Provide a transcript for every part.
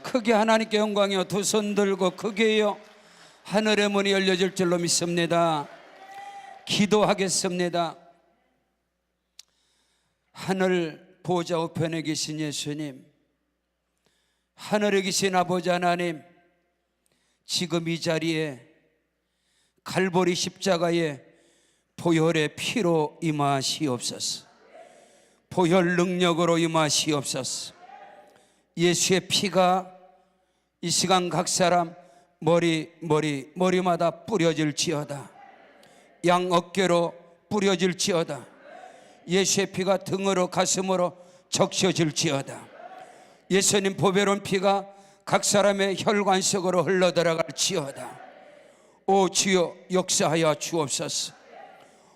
크게 하나님께 영광이요. 두 손 들고 크게요. 하늘의 문이 열려질 줄로 믿습니다. 기도하겠습니다. 하늘 보좌 우편에 계신 예수님, 하늘에 계신 아버지 하나님, 지금 이 자리에 갈보리 십자가의 보혈의 피로 임하시옵소서. 보혈 능력으로 임하시옵소서. 예수의 피가 이 시간 각 사람 머리마다 뿌려질지어다. 양 어깨로 뿌려질지어다. 예수의 피가 등으로 가슴으로 적셔질지어다. 예수님 보배로운 피가 각 사람의 혈관 속으로 흘러들어갈지어다. 오 주여 역사하여 주옵소서.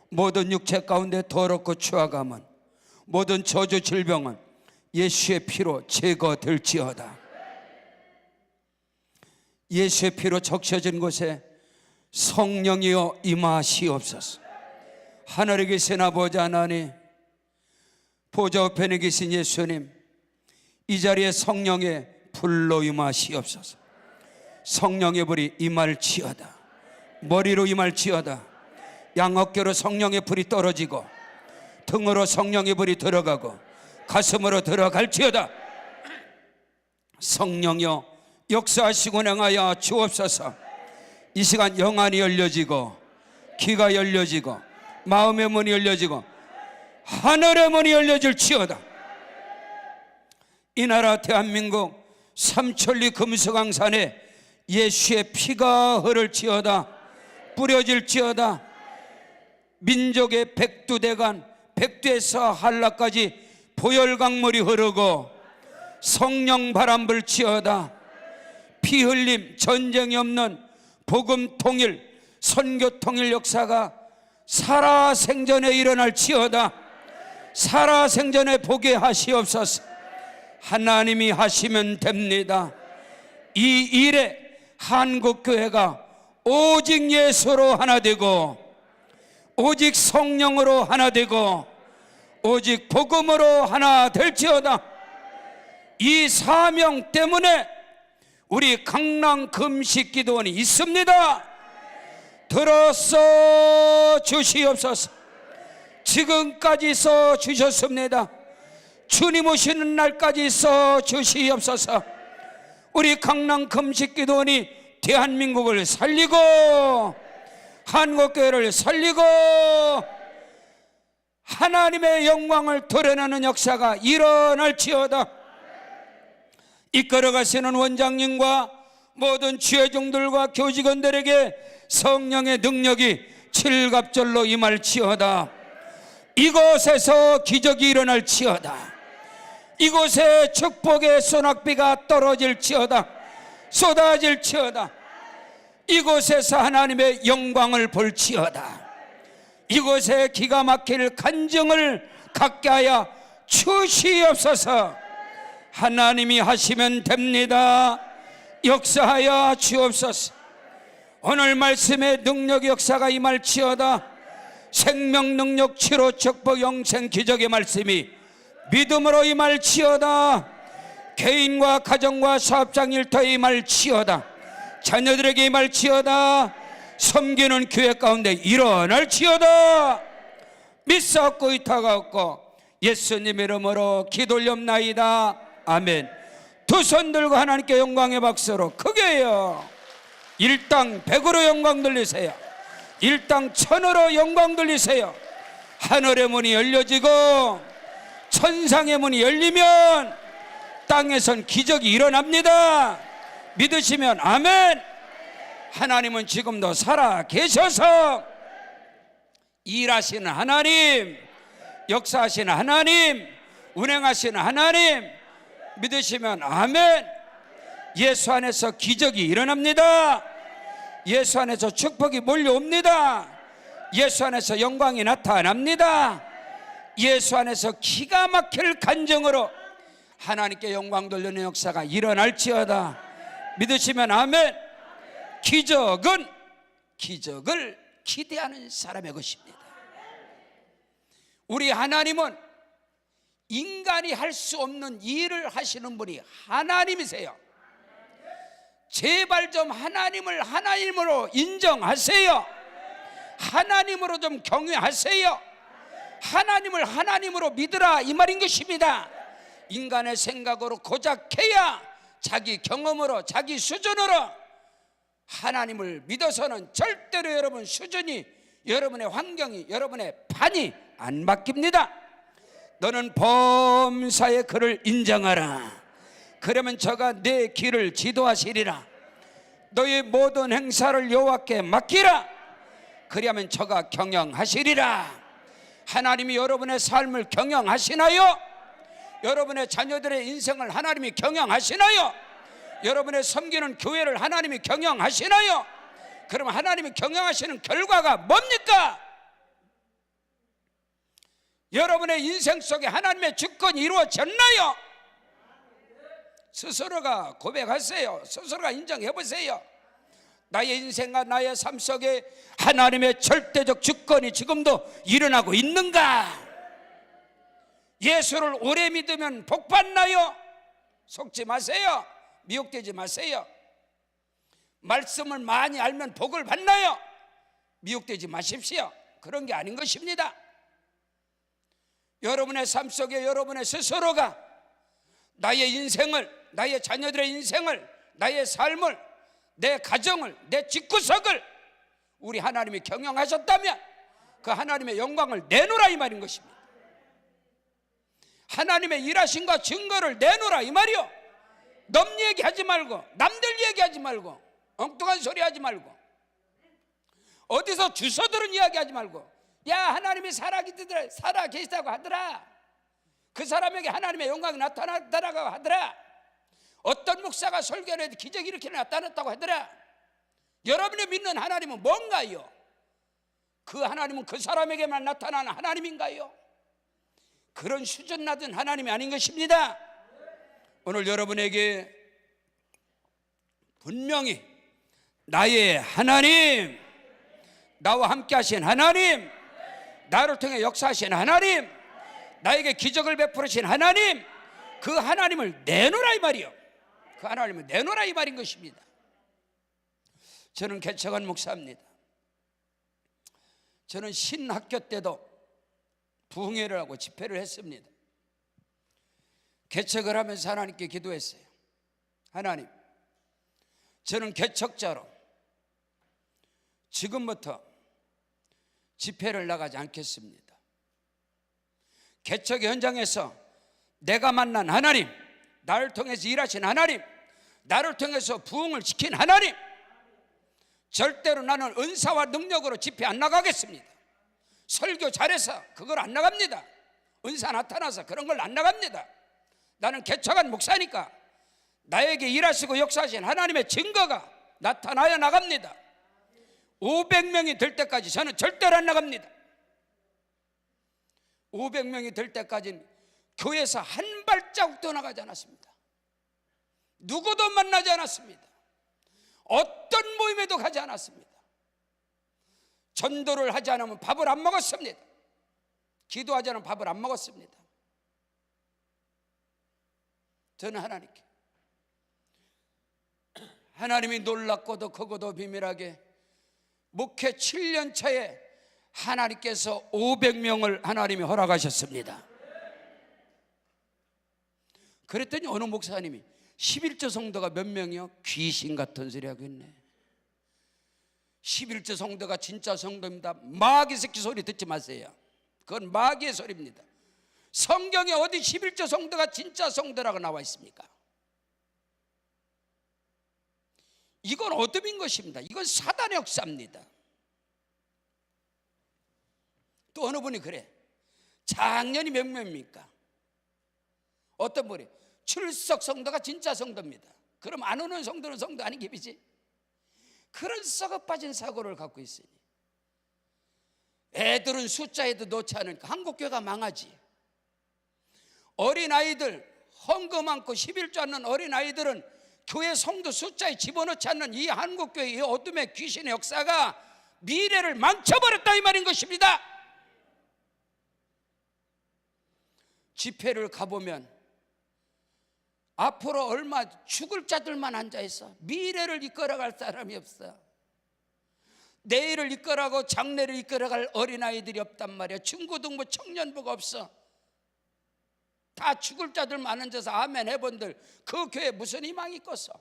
모든 육체 가운데 더럽고 추악함은, 모든 저주 질병은 예수의 피로 제거될지어다. 예수의 피로 적셔진 곳에 성령이여 임하시옵소서. 하늘에 계신 아버지 하나님, 보좌 우편에 계신 예수님, 이 자리에 성령의 불로 임하시옵소서. 성령의 불이 임할지어다. 머리로 임할지어다. 양어깨로 성령의 불이 떨어지고, 등으로 성령의 불이 들어가고, 가슴으로 들어갈지어다. 성령여 역사하시고 행하여 주옵소서. 이 시간 영안이 열려지고, 귀가 열려지고, 마음의 문이 열려지고, 하늘의 문이 열려질지어다. 이 나라 대한민국 삼천리 금수강산에 예수의 피가 흐를지어다. 뿌려질지어다. 민족의 백두대간, 백두에서 한라까지 보혈강물이 흐르고 성령 바람 불지어다. 피 흘림, 전쟁이 없는 복음 통일, 선교 통일 역사가 살아생전에 일어날지어다. 살아생전에 보게 하시옵소서. 하나님이 하시면 됩니다. 이 일에 한국교회가 오직 예수로 하나 되고, 오직 성령으로 하나 되고, 오직 복음으로 하나 될지어다. 이 사명 때문에 우리 강남 금식기도원이 있습니다. 들어서 주시옵소서. 지금까지 써 주셨습니다. 주님 오시는 날까지 써 주시옵소서. 우리 강남 금식기도원이 대한민국을 살리고, 한국교회를 살리고, 하나님의 영광을 드러내는 역사가 일어날지어다. 이끌어가시는 원장님과 모든 지회종들과 교직원들에게 성령의 능력이 칠갑절로 임할지어다. 이곳에서 기적이 일어날지어다. 이곳에 축복의 소낙비가 떨어질지어다. 쏟아질지어다. 이곳에서 하나님의 영광을 볼지어다. 이곳에 기가 막힐 간증을 갖게 하여 주시옵소서. 하나님이 하시면 됩니다. 역사하여 주옵소서. 오늘 말씀의 능력 역사가 임할지어다. 생명 능력 치료 축복 영생 기적의 말씀이 믿음으로 임할지어다. 개인과 가정과 사업장 일터에 임할지어다. 자녀들에게 임할지어다. 섬기는 교회 가운데 일어날지어다. 믿사옵고 의탁하옵고 예수님 이름으로 기도 올렵나이다. 아멘. 두 손 들고 하나님께 영광의 박수로 크게요. 일당 백으로 영광 돌리세요. 일당 천으로 영광 돌리세요. 하늘의 문이 열려지고 천상의 문이 열리면 땅에선 기적이 일어납니다. 믿으시면 아멘. 하나님은 지금도 살아 계셔서 일하시는 하나님, 역사하시는 하나님, 운행하시는 하나님, 믿으시면 아멘. 예수 안에서 기적이 일어납니다. 예수 안에서 축복이 몰려옵니다. 예수 안에서 영광이 나타납니다. 예수 안에서 기가 막힐 간증으로 하나님께 영광 돌리는 역사가 일어날지어다. 믿으시면 아멘. 기적은 기적을 기대하는 사람의 것입니다. 우리 하나님은 인간이 할 수 없는 일을 하시는 분이 하나님이세요. 제발 좀 하나님을 하나님으로 인정하세요. 하나님으로 좀 경외하세요. 하나님을 하나님으로 믿으라, 이 말인 것입니다. 인간의 생각으로 고작해야 자기 경험으로, 자기 수준으로 하나님을 믿어서는 절대로 여러분 수준이, 여러분의 환경이, 여러분의 판이 안 바뀝니다. 너는 범사의 그를 인정하라. 그러면 저가 내 길을 지도하시리라. 너의 모든 행사를 여호와께 맡기라. 그리하면 저가 경영하시리라. 하나님이 여러분의 삶을 경영하시나요? 여러분의 자녀들의 인생을 하나님이 경영하시나요? 여러분의 섬기는 교회를 하나님이 경영하시나요? 그럼 하나님이 경영하시는 결과가 뭡니까? 여러분의 인생 속에 하나님의 주권이 이루어졌나요? 스스로가 고백하세요. 스스로가 인정해보세요. 나의 인생과 나의 삶 속에 하나님의 절대적 주권이 지금도 일어나고 있는가? 예수를 오래 믿으면 복 받나요? 속지 마세요. 미혹되지 마세요. 말씀을 많이 알면 복을 받나요? 미혹되지 마십시오. 그런 게 아닌 것입니다. 여러분의 삶 속에 여러분의 스스로가 나의 인생을, 나의 자녀들의 인생을, 나의 삶을, 내 가정을, 내 집구석을 우리 하나님이 경영하셨다면 그 하나님의 영광을 내놓으라, 이 말인 것입니다. 하나님의 일하심과 증거를 내놓으라, 이 말이요. 남 얘기하지 말고, 남들 얘기하지 말고, 엉뚱한 소리 하지 말고, 어디서 주워들은 이야기하지 말고, 야, 하나님이 살아 계시다고 하더라. 그 사람에게 하나님의 영광이 나타났다고 하더라. 어떤 목사가 설교를 해도 기적이 이렇게 나타났다고 하더라. 여러분이 믿는 하나님은 뭔가요? 그 하나님은 그 사람에게만 나타나는 하나님인가요? 그런 수준 낮은 하나님이 아닌 것입니다. 오늘 여러분에게 분명히 나의 하나님, 나와 함께 하신 하나님, 나를 통해 역사하신 하나님, 나에게 기적을 베푸신 하나님, 그 하나님을 내놓으라, 이 말이요. 그 하나님을 내놓으라, 이 말인 것입니다. 저는 개척한 목사입니다. 저는 신학교 때도 부흥회를 하고 집회를 했습니다. 개척을 하면서 하나님께 기도했어요. 하나님, 저는 개척자로 지금부터 집회를 나가지 않겠습니다. 개척 현장에서 내가 만난 하나님, 나를 통해서 일하신 하나님, 나를 통해서 부흥을 시킨 하나님, 절대로 나는 은사와 능력으로 집회 안 나가겠습니다. 설교 잘해서 그걸 안 나갑니다. 은사 나타나서 그런 걸 안 나갑니다. 나는 개척한 목사니까 나에게 일하시고 역사하신 하나님의 증거가 나타나야 나갑니다. 500명이 될 때까지 저는 절대로 안 나갑니다. 500명이 될 때까지는 교회에서 한 발자국도 나가지 않았습니다. 누구도 만나지 않았습니다. 어떤 모임에도 가지 않았습니다. 전도를 하지 않으면 밥을 안 먹었습니다. 기도하지 않으면 밥을 안 먹었습니다. 저는 하나님께, 하나님이 놀랍고도 크고도 비밀하게 목회 7년 차에 하나님께서 500명을 하나님이 허락하셨습니다. 그랬더니 어느 목사님이 11조 성도가 몇 명이요? 귀신 같은 소리 하고 있네. 11조 성도가 진짜 성도입니다. 마귀 새끼 소리 듣지 마세요. 그건 마귀의 소리입니다. 성경에 어디 11조 성도가 진짜 성도라고 나와 있습니까? 이건 어둠인 것입니다. 이건 사단의 역사입니다. 또 어느 분이 그래, 작년이 몇 명입니까? 어떤 분이 출석 성도가 진짜 성도입니다. 그럼 안 오는 성도는 성도 아닌 깁이지. 그런 썩어 빠진 사고를 갖고 있으니 애들은 숫자에도 넣지 않으니까 한국교회가 망하지. 어린아이들, 헌금 많고 11조 않는 어린아이들은 교회 성도 숫자에 집어넣지 않는 이 한국교회의 이 어둠의 귀신의 역사가 미래를 망쳐버렸다, 이 말인 것입니다. 집회를 가보면 앞으로 얼마 죽을 자들만 앉아있어. 미래를 이끌어갈 사람이 없어. 내일을 이끌어가고 장래를 이끌어갈 어린아이들이 없단 말이야. 중고등부 청년부가 없어. 다 죽을 자들만 앉아서 아멘 해본들 그 교회에 무슨 희망이 있겠어.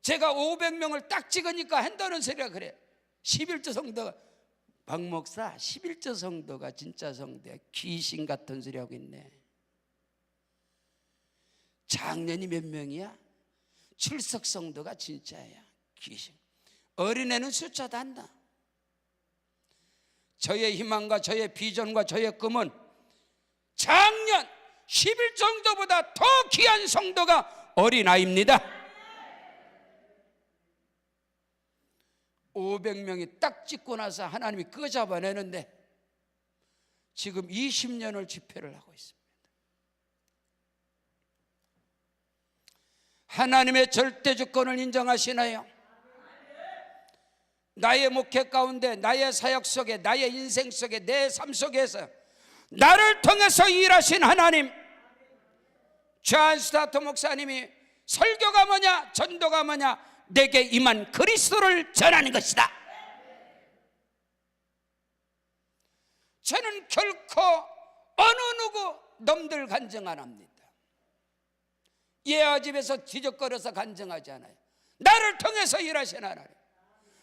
제가 500명을 딱 찍으니까 한다는 소리가 그래. 11조 성도가, 박 목사 11조 성도가 진짜 성도야. 귀신 같은 소리 하고 있네. 작년이 몇 명이야? 출석 성도가 진짜야. 귀신. 어린애는 숫자도 안 나. 저의 희망과 저의 비전과 저의 꿈은 작년 11조 성도보다 더 귀한 성도가 어린아이입니다. 500명이 딱 찍고 나서 하나님이 그거 잡아내는데 지금 20년을 집회를 하고 있습니다. 하나님의 절대 주권을 인정하시나요? 나의 목회 가운데, 나의 사역 속에, 나의 인생 속에, 내 삶 속에서 나를 통해서 일하신 하나님, 존 스타트 목사님이 설교가 뭐냐, 전도가 뭐냐, 내게 임한 그리스도를 전하는 것이다. 저는 결코 어느 누구 넘들 간증 안 합니다. 예화 집에서 뒤적거려서 간증하지 않아요. 나를 통해서 일하신 하나님,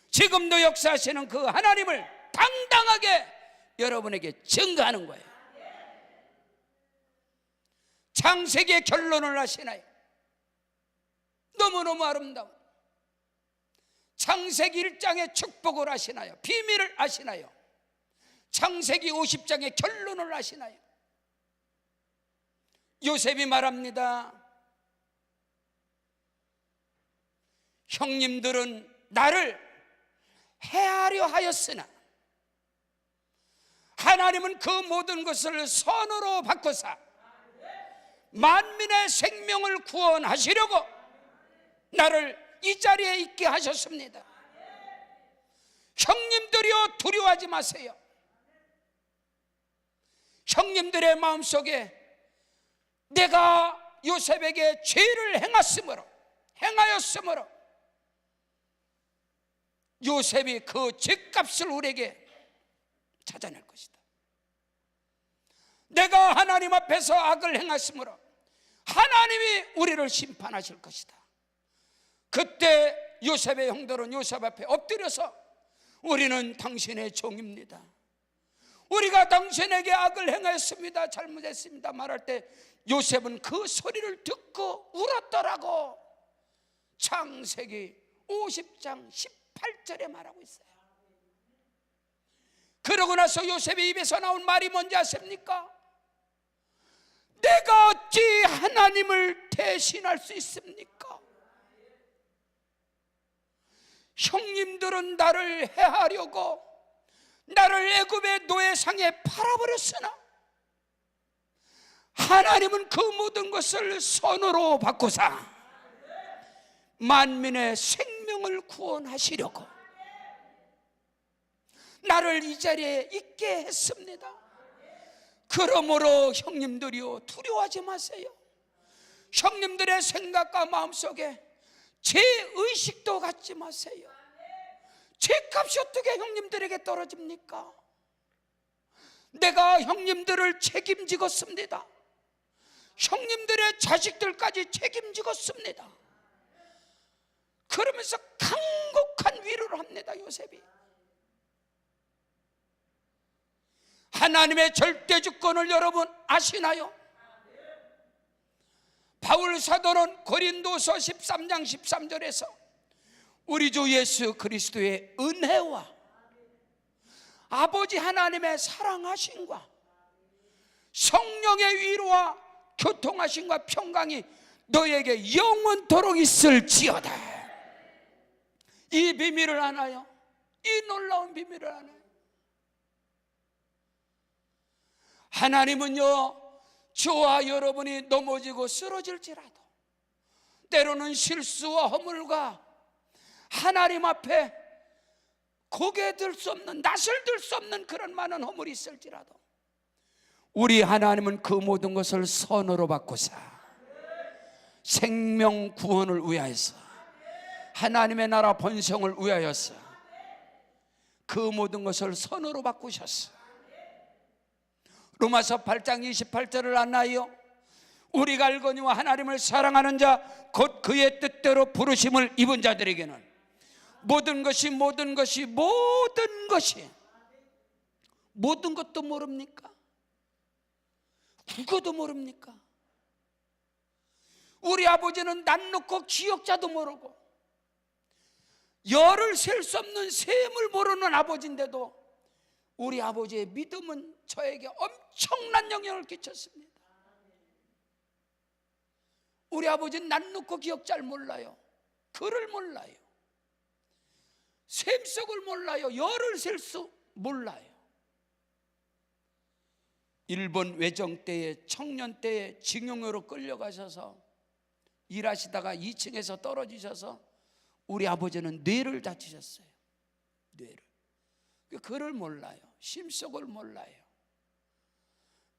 지금도 역사하시는 그 하나님을 당당하게 여러분에게 증거하는 거예요. 창세기의 결론을 아시나요? 너무너무 아름다운 창세기 1장의 축복을 아시나요? 비밀을 아시나요? 창세기 50장의 결론을 아시나요? 요셉이 말합니다. 형님들은 나를 해하려 하였으나 하나님은 그 모든 것을 선으로 바꾸사 만민의 생명을 구원하시려고 나를 이 자리에 있게 하셨습니다. 형님들이여 두려워하지 마세요. 형님들의 마음속에 내가 요셉에게 죄를 행하였으므로 요셉이 그 죄값을 우리에게 찾아낼 것이다. 내가 하나님 앞에서 악을 행했으므로 하나님이 우리를 심판하실 것이다. 그때 요셉의 형들은 요셉 앞에 엎드려서 우리는 당신의 종입니다. 우리가 당신에게 악을 행했습니다. 잘못했습니다. 말할 때 요셉은 그 소리를 듣고 울었더라고. 창세기 50장 18절에 말하고 있어요. 그러고 나서 요셉의 입에서 나온 말이 뭔지 아십니까? 내가 어찌 하나님을 대신할 수 있습니까? 형님들은 나를 해하려고 나를 애굽의 노예상에 팔아버렸으나 하나님은 그 모든 것을 선으로 바꾸사 만민의 생명을 구원하시려고 나를 이 자리에 있게 했습니다. 그러므로 형님들이요 두려워하지 마세요. 형님들의 생각과 마음속에 죄의식도 갖지 마세요. 죄값이 어떻게 형님들에게 떨어집니까? 내가 형님들을 책임지겠습니다. 형님들의 자식들까지 책임지겠습니다. 그러면서 강곡한 위로를 합니다. 요셉이 하나님의 절대 주권을 여러분 아시나요? 바울 사도는 고린도서 13장 13절에서 우리 주 예수 그리스도의 은혜와 아버지 하나님의 사랑하심과 성령의 위로와 교통하심과 평강이 너에게 영원토록 있을지어다. 이 비밀을 아나요? 이 놀라운 비밀을 아나요? 하나님은요 저와 여러분이 넘어지고 쓰러질지라도 때로는 실수와 허물과 하나님 앞에 고개 들 수 없는, 낯을 들 수 없는 그런 많은 허물이 있을지라도 우리 하나님은 그 모든 것을 선으로 바꾸사 생명 구원을 위하여서, 하나님의 나라 번성을 위하여서 그 모든 것을 선으로 바꾸셨어. 로마서 8장 28절을 안나요? 우리가 알거니와 하나님을 사랑하는 자 곧 그의 뜻대로 부르심을 입은 자들에게는 모든 것도 모릅니까? 국어도 모릅니까? 우리 아버지는 난 놓고 기억자도 모르고 열을 셀 수 없는 셈을 모르는 아버지인데도 우리 아버지의 믿음은 저에게 엄청난 영향을 끼쳤습니다. 우리 아버지는 난 놓고 기억 잘 몰라요. 글을 몰라요. 셈속을 몰라요. 열을 셀 수 몰라요. 일본 외정 때에, 청년 때에 징용으로 끌려가셔서 일하시다가 2층에서 떨어지셔서 우리 아버지는 뇌를 다치셨어요. 뇌를. 글을 몰라요. 심속을 몰라요.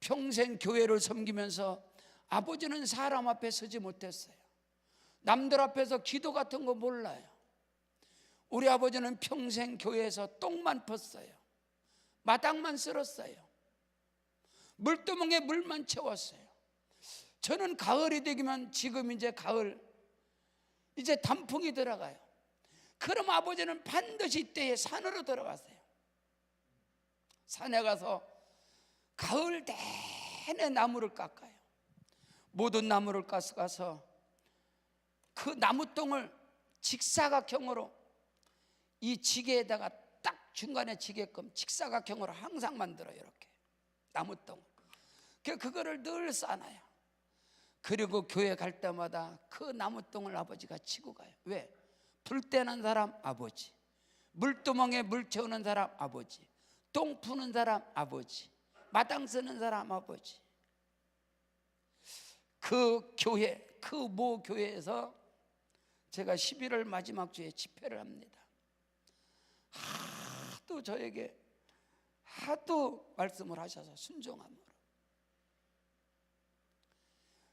평생 교회를 섬기면서 아버지는 사람 앞에 서지 못했어요. 남들 앞에서 기도 같은 거 몰라요. 우리 아버지는 평생 교회에서 똥만 펐어요. 마당만 쓸었어요. 물두멍에 물만 채웠어요. 저는 가을이 되면, 지금 이제 가을, 이제 단풍이 들어가요. 그럼 아버지는 반드시 이때에 산으로 들어가세요. 산에 가서 가을 내내 나무를 깎아요. 모든 나무를 가서 그 나무똥을 직사각형으로 이 지게에다가 딱 중간에 지게끔 직사각형으로 항상 만들어요. 이렇게 나무똥. 그거를 늘 싸놔요. 그리고 교회 갈 때마다 그 나무똥을 아버지가 치고 가요. 왜? 불 떼는 사람 아버지, 물두멍에 물 채우는 사람 아버지, 똥 푸는 사람 아버지, 마당 쓰는 사람 아버지. 그 교회, 그 모 교회에서 제가 11월 마지막 주에 집회를 합니다. 하도 저에게 하도 말씀을 하셔서 순종함으로,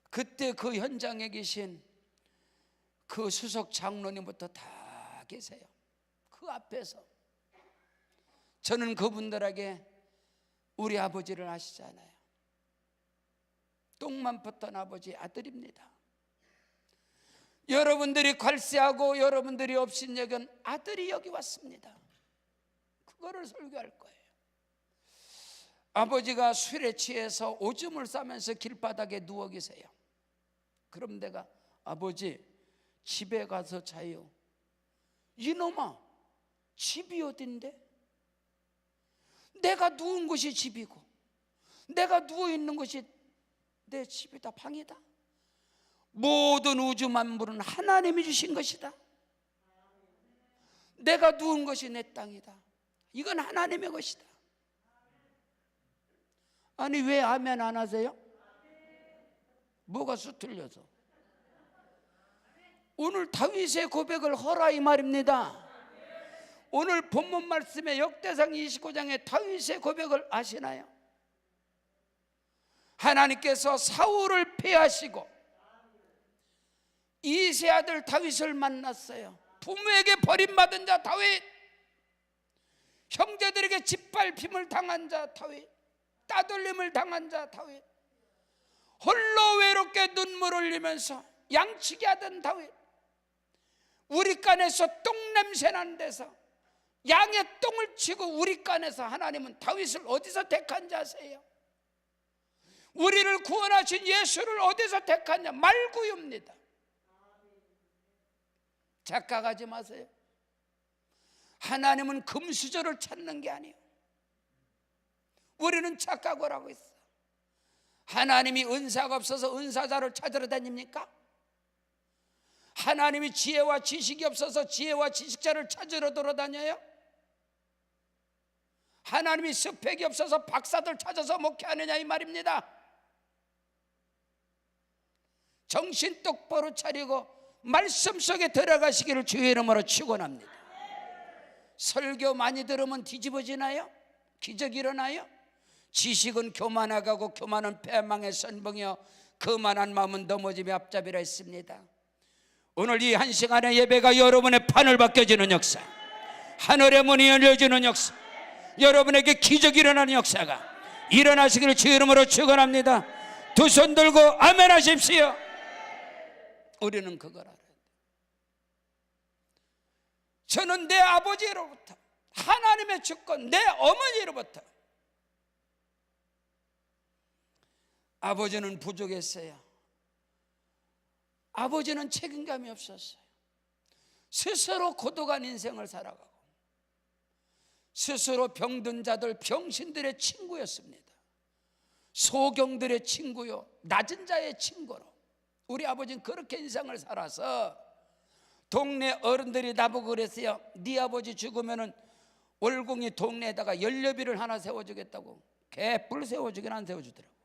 그때 그 현장에 계신 그 수석 장로님부터 다 계세요. 그 앞에서 저는 그분들에게 우리 아버지를 아시잖아요. 똥만 폈던 아버지 아들입니다. 여러분들이 괄세하고 여러분들이 업신여긴 아들이 여기 왔습니다. 그거를 설교할 거예요. 아버지가 술에 취해서 오줌을 싸면서 길바닥에 누워 계세요. 그럼 내가 아버지 집에 가서 자요. 이놈아, 집이 어딘데? 내가 누운 곳이 집이고 내가 누워있는 곳이 내 집이다, 방이다. 모든 우주 만물은 하나님이 주신 것이다. 내가 누운 것이 내 땅이다. 이건 하나님의 것이다. 아니 왜 아멘 안 하세요? 뭐가 수틀려서? 오늘 다윗의 고백을 허라 이 말입니다. 오늘 본문 말씀의 역대상 29장의 다윗의 고백을 아시나요? 하나님께서 사울을 패하시고 이세 아들 다윗을 만났어요. 부모에게 버림받은 자 다윗, 형제들에게 짓밟힘을 당한 자 다윗, 따돌림을 당한 자 다윗, 홀로 외롭게 눈물 흘리면서 양치기 하던 다윗, 우리간에서 똥냄새 나는 데서 양의 똥을 치고 우리간에서 하나님은 다윗을 어디서 택한지 아세요? 우리를 구원하신 예수를 어디서 택하냐? 말구유입니다. 착각하지 마세요. 하나님은 금수저를 찾는 게 아니에요. 우리는 착각을 하고 있어. 하나님이 은사가 없어서 은사자를 찾으러 다닙니까? 하나님이 지혜와 지식이 없어서 지혜와 지식자를 찾으러 돌아다녀요? 하나님이 스펙이 없어서 박사들 찾아서 목회하느냐 이 말입니다. 정신 똑바로 차리고 말씀 속에 들어가시기를 주의 이름으로 축원합니다. 설교 많이 들으면 뒤집어지나요? 기적이 일어나요? 지식은 교만하고 교만은 패망의 선봉이요 그만한 마음은 넘어짐의 앞잡이라 했습니다. 오늘 이 한 시간의 예배가 여러분의 판을 바뀌어지는 역사, 하늘의 문이 열려지는 역사, 여러분에게 기적이 일어나는 역사가 일어나시기를 주 이름으로 축원합니다. 두 손 들고 아멘 하십시오. 우리는 그걸 알아야 돼. 저는 내 아버지로부터, 하나님의 주권, 내 어머니로부터, 아버지는 부족했어요. 아버지는 책임감이 없었어요. 스스로 고독한 인생을 살아가고 스스로 병든 자들, 병신들의 친구였습니다. 소경들의 친구요, 낮은 자의 친구로 우리 아버지는 그렇게 인생을 살아서 동네 어른들이 나보고 그랬어요. 네 아버지 죽으면은 월공이 동네에다가 연료비를 하나 세워주겠다고. 개뿔 세워주긴 안 세워주더라고.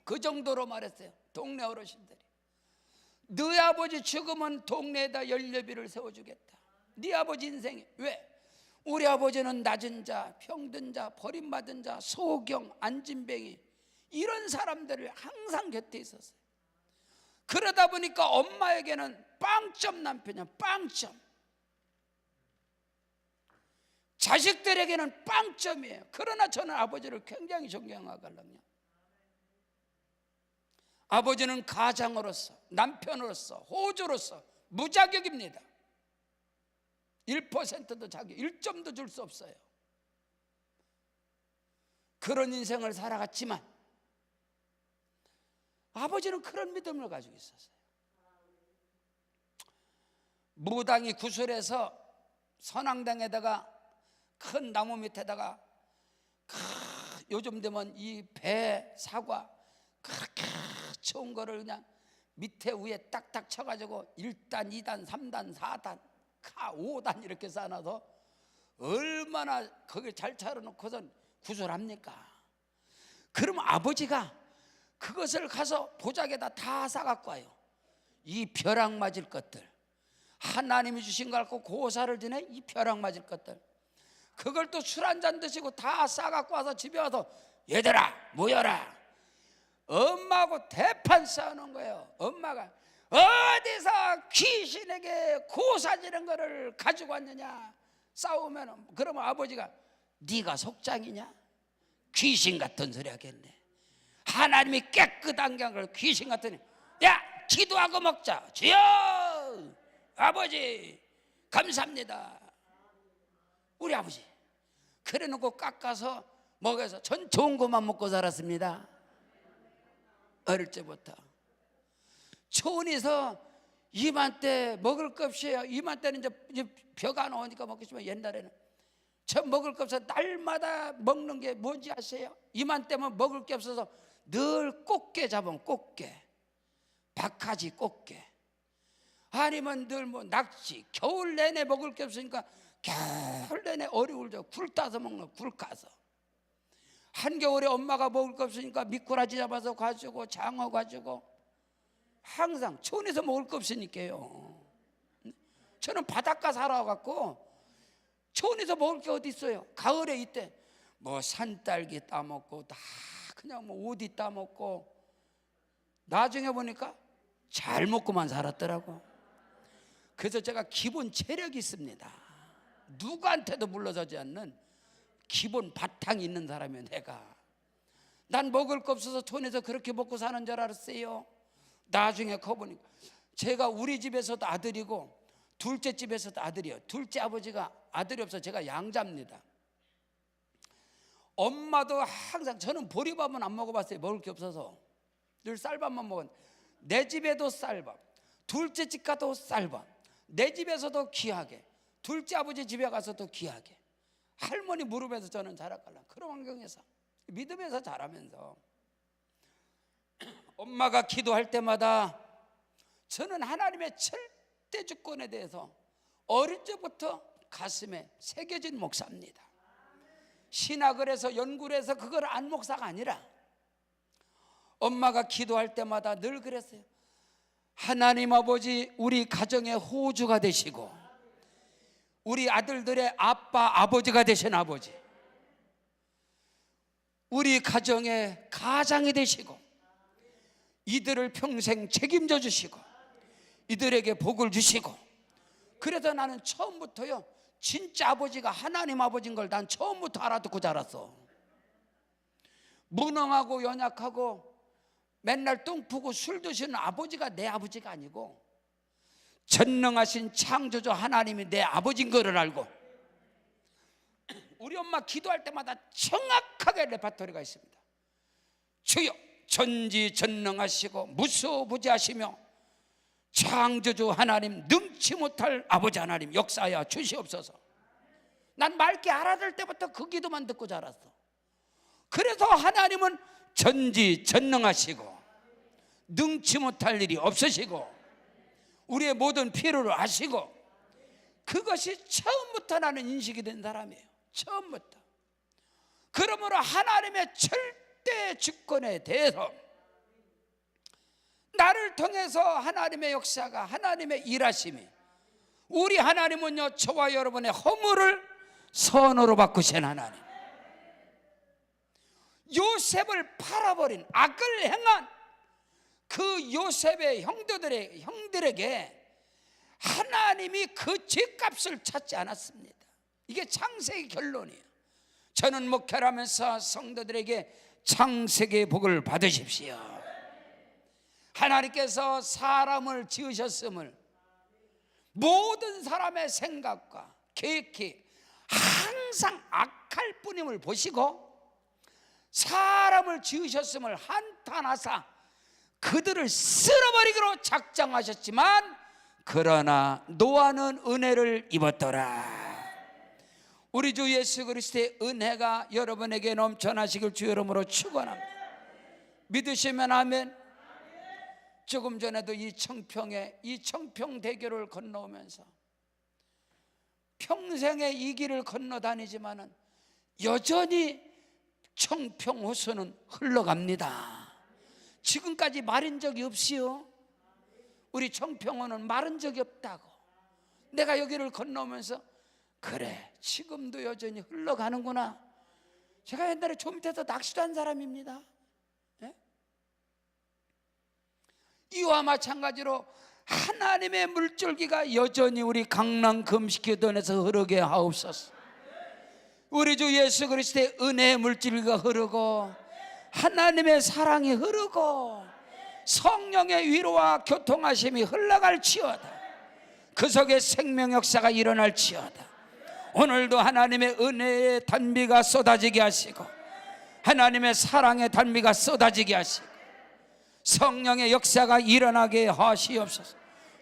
그 정도로 말했어요. 동네 어르신들이. 네 아버지 죽으면 동네에다 연료비를 세워주겠다. 네 아버지 인생이. 왜? 우리 아버지는 낮은 자, 병든 자, 버림받은 자, 소경, 안진뱅이 이런 사람들을 항상 곁에 있었어요. 그러다 보니까 엄마에게는 빵점 남편이야. 빵점. 자식들에게는 빵점이에요. 그러나 저는 아버지를 굉장히 존경하거든요. 아버지는 가장으로서, 남편으로서, 호주로서 무자격입니다. 1%도 자격, 1점도 줄 수 없어요. 그런 인생을 살아갔지만 아버지는 그런 믿음을 가지고 있었어요. 무당이 구슬해서 선앙당에다가 큰 나무 밑에다가 요즘 되면 이 배, 사과 그렇게 좋은 거를 그냥 밑에 위에 딱딱 쳐가지고 1단, 2단, 3단, 4단, 5단 이렇게 쌓아놔서 얼마나 거기를 잘 차려놓고선 구슬합니까? 그럼 아버지가 그것을 가서 보자기에다 다 싸갖고 와요. 이 벼락 맞을 것들, 하나님이 주신 걸 갖고 고사를 지내 이 벼락 맞을 것들, 그걸 또 술 한잔 드시고 다 싸갖고 와서 집에 와서 얘들아 모여라. 엄마하고 대판 싸우는 거예요. 엄마가 어디서 귀신에게 고사지는 거를 가지고 왔느냐 싸우면, 그러면 아버지가 네가 속장이냐? 귀신 같은 소리 하겠네. 하나님이 깨끗한 걸 귀신 같으니, 야 기도하고 먹자. 주여 아버지 감사합니다. 우리 아버지 그래 놓고 깎아서 먹여서 전 좋은 것만 먹고 살았습니다. 어릴 때부터 초원에서 이맘때 먹을 것 없어요. 이맘때는 이제 벼가 나오니까 먹겠지만 옛날에는 저 먹을 것 없어서 날마다 먹는 게 뭔지 아세요? 이맘때면 먹을 게 없어서 늘 꽃게 잡으면 꽃게, 박하지 꽃게, 아니면 늘 뭐 낙지. 겨울 내내 먹을 게 없으니까 겨울 내내 어리굴젓 굴 따서 먹는 굴 까서, 한겨울에 엄마가 먹을 거 없으니까 미꾸라지 잡아서 가지고 장어 가지고 항상 촌에서 먹을 거 없으니까요. 저는 바닷가 살아갖고 촌에서 먹을 게 어디 있어요. 가을에 이때 뭐 산딸기 따먹고 다 그냥 뭐 오디 따먹고, 나중에 보니까 잘 먹고만 살았더라고. 그래서 제가 기본 체력이 있습니다. 누구한테도 물러서지 않는 기본 바탕이 있는 사람이에요. 내가 난 먹을 거 없어서 촌에서 그렇게 먹고 사는 줄 알았어요. 나중에 커보니까 제가 우리 집에서도 아들이고 둘째 집에서도 아들이에요. 둘째 아버지가 아들이 없어서 제가 양자입니다. 엄마도 항상, 저는 보리밥은 안 먹어봤어요. 먹을 게 없어서 늘 쌀밥만 먹었는데, 내 집에도 쌀밥, 둘째 집 가도 쌀밥, 내 집에서도 귀하게, 둘째 아버지 집에 가서도 귀하게, 할머니 무릎에서 저는 자라갈라. 그런 환경에서 믿음에서 자라면서 엄마가 기도할 때마다 저는 하나님의 절대 주권에 대해서 어릴 때부터 가슴에 새겨진 목사입니다. 신학을 해서 연구를 해서 그걸 안 목사가 아니라 엄마가 기도할 때마다 늘 그랬어요. 하나님 아버지, 우리 가정의 호주가 되시고 우리 아들들의 아빠, 아버지가 되신 아버지, 우리 가정의 가장이 되시고 이들을 평생 책임져 주시고 이들에게 복을 주시고, 그래서 나는 처음부터요 진짜 아버지가 하나님 아버지인 걸 난 처음부터 알아듣고 자랐어. 무능하고 연약하고 맨날 뚱푸고 술 드시는 아버지가 내 아버지가 아니고 전능하신 창조주 하나님이 내 아버지인 거를 알고, 우리 엄마 기도할 때마다 정확하게 레파토리가 있습니다. 주여 전지전능하시고 무소부지하시며 창조주 하나님, 능치 못할 아버지 하나님 역사하여 주시옵소서. 난 맑게 알아들 때부터 그 기도만 듣고 자랐어. 그래서 하나님은 전지전능하시고 능치 못할 일이 없으시고 우리의 모든 필요를 아시고, 그것이 처음부터 나는 인식이 된 사람이에요. 처음부터. 그러므로 하나님의 절대 주권에 대해서 나를 통해서 하나님의 역사가, 하나님의 일하심이, 우리 하나님은요 저와 여러분의 허물을 선으로 바꾸신 하나님, 요셉을 팔아버린 악을 행한 그 요셉의 형들에게 하나님이 그 죄값을 찾지 않았습니다. 이게 창세기 결론이에요. 저는 목회를 하면서 성도들에게 창세기의 복을 받으십시오. 하나님께서 사람을 지으셨음을 모든 사람의 생각과 계획이 항상 악할 뿐임을 보시고 사람을 지으셨음을 한탄하사 그들을 쓸어버리기로 작정하셨지만, 그러나 노아는 은혜를 입었더라. 우리 주 예수 그리스도의 은혜가 여러분에게 넘쳐나시길 주 이름으로 축원합니다. 믿으시면 아멘. 조금 전에도 이 청평대교를 건너오면서 평생에 이 길을 건너 다니지만은 여전히 청평호수는 흘러갑니다. 지금까지 마른 적이 없이요. 우리 청평호는 마른 적이 없다고. 내가 여기를 건너오면서 그래, 지금도 여전히 흘러가는구나. 제가 옛날에 저 밑에서 낚시도 한 사람입니다. 네? 이와 마찬가지로 하나님의 물줄기가 여전히 우리 강남 금식교단에서 흐르게 하옵소서. 우리 주 예수 그리스도의 은혜의 물줄기가 흐르고 하나님의 사랑이 흐르고 성령의 위로와 교통하심이 흘러갈지어다. 그 속에 생명 역사가 일어날지어다. 오늘도 하나님의 은혜의 단비가 쏟아지게 하시고 하나님의 사랑의 단비가 쏟아지게 하시고 성령의 역사가 일어나게 하시옵소서.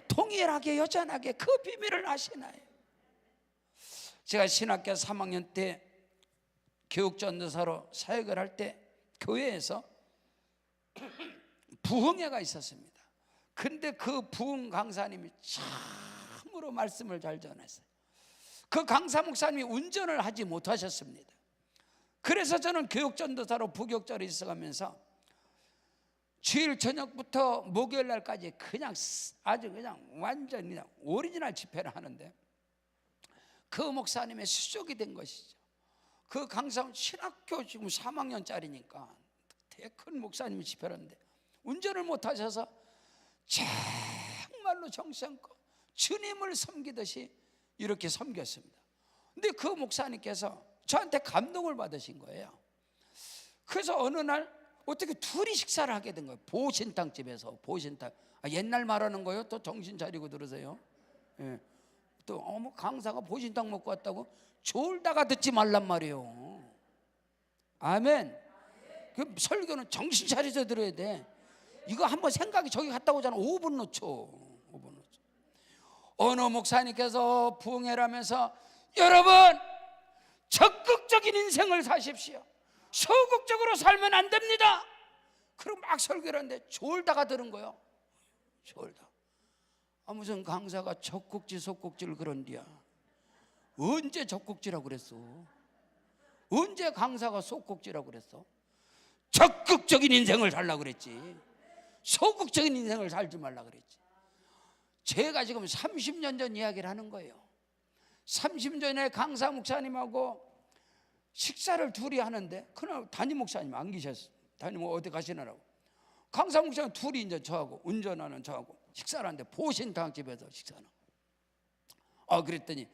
동일하게 여전하게 그 비밀을 아시나요? 제가 신학교 3학년 때 교육전도사로 사역을 할 때 교회에서 부흥회가 있었습니다. 근데 그 부흥 강사님이 참으로 말씀을 잘 전했어요. 그 강사 목사님이 운전을 하지 못하셨습니다. 그래서 저는 교육전도사로 부교육자로 있어가면서 주일 저녁부터 목요일 날까지 그냥 아주 그냥 완전 그냥 오리지널 집회를 하는데, 그 목사님의 수족이 된 것이죠. 그 강사는 신학교 지금 3학년짜리니까 되게 큰 목사님이 집회를 하는데 운전을 못하셔서 정말로 정성껏 주님을 섬기듯이 이렇게 섬겼습니다. 근데 그 목사님께서 저한테 감동을 받으신 거예요. 그래서 어느 날 어떻게 둘이 식사를 하게 된 거예요. 보신탕집에서. 보신탕, 옛날 말하는 거예요. 또 정신 차리고 들으세요. 예. 또 강사가 보신탕 먹고 왔다고 졸다가 듣지 말란 말이에요. 아멘. 그 설교는 정신 차려서 들어야 돼. 이거 한번 생각이 저기 갔다 오잖아. 5분 놓쳐. 5분 놓쳐. 어느 목사님께서 부흥회를 하면서 여러분 적극적인 인생을 사십시오. 소극적으로 살면 안 됩니다. 그럼 막 설교를 하는데 졸다가 들은 거예요. 졸다. 무슨 강사가 적극지 속극지를 그런디야. 언제 적극지라고 그랬어? 언제 강사가 속극지라고 그랬어? 적극적인 인생을 살라고 그랬지. 소극적인 인생을 살지 말라고 그랬지. 제가 지금 30년 전 이야기를 하는 거예요. 30년 전에 강사 목사님하고 식사를 둘이 하는데 그날 담임 목사님 안 계셨어요. 담임 어디 가시느라고. 강사 목사님 둘이 이제 저하고 운전하는 저하고 식사를 하는데 보신탕집에서 식사는. 그랬더니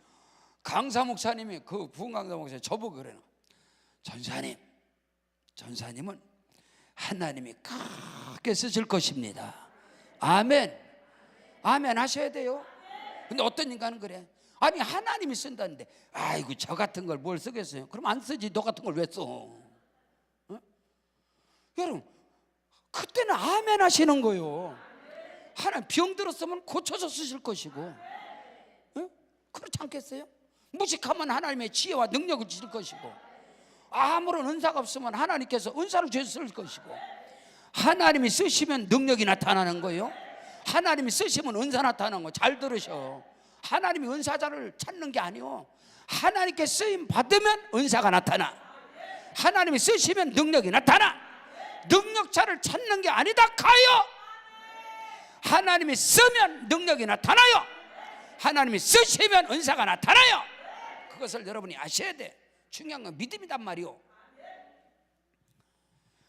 강사 목사님이 그 부흥강사 목사님 저보고 그래요. 전사님은 하나님이 크게 쓰실 것입니다. 아멘. 아멘 하셔야 돼요. 근데 어떤 인간은 그래. 아니 하나님이 쓴다는데 아이고 저 같은 걸 뭘 쓰겠어요. 그럼 안 쓰지. 너 같은 걸 왜 써? 어? 여러분 그때는 아멘 하시는 거예요. 하나님 병 들었으면 고쳐서 쓰실 것이고, 어? 그렇지 않겠어요? 무식하면 하나님의 지혜와 능력을 주실 것이고, 아무런 은사가 없으면 하나님께서 은사를 주실 것이고, 하나님이 쓰시면 능력이 나타나는 거예요. 하나님이 쓰시면 은사 나타나는 거. 잘 들으셔. 하나님이 은사자를 찾는 게 아니요, 하나님께 쓰임 받으면 은사가 나타나. 하나님이 쓰시면 능력이 나타나. 능력자를 찾는 게 아니다 가요. 하나님이 쓰면 능력이 나타나요. 하나님이 쓰시면 은사가 나타나요. 그것을 여러분이 아셔야 돼. 중요한 건 믿음이란 말이요.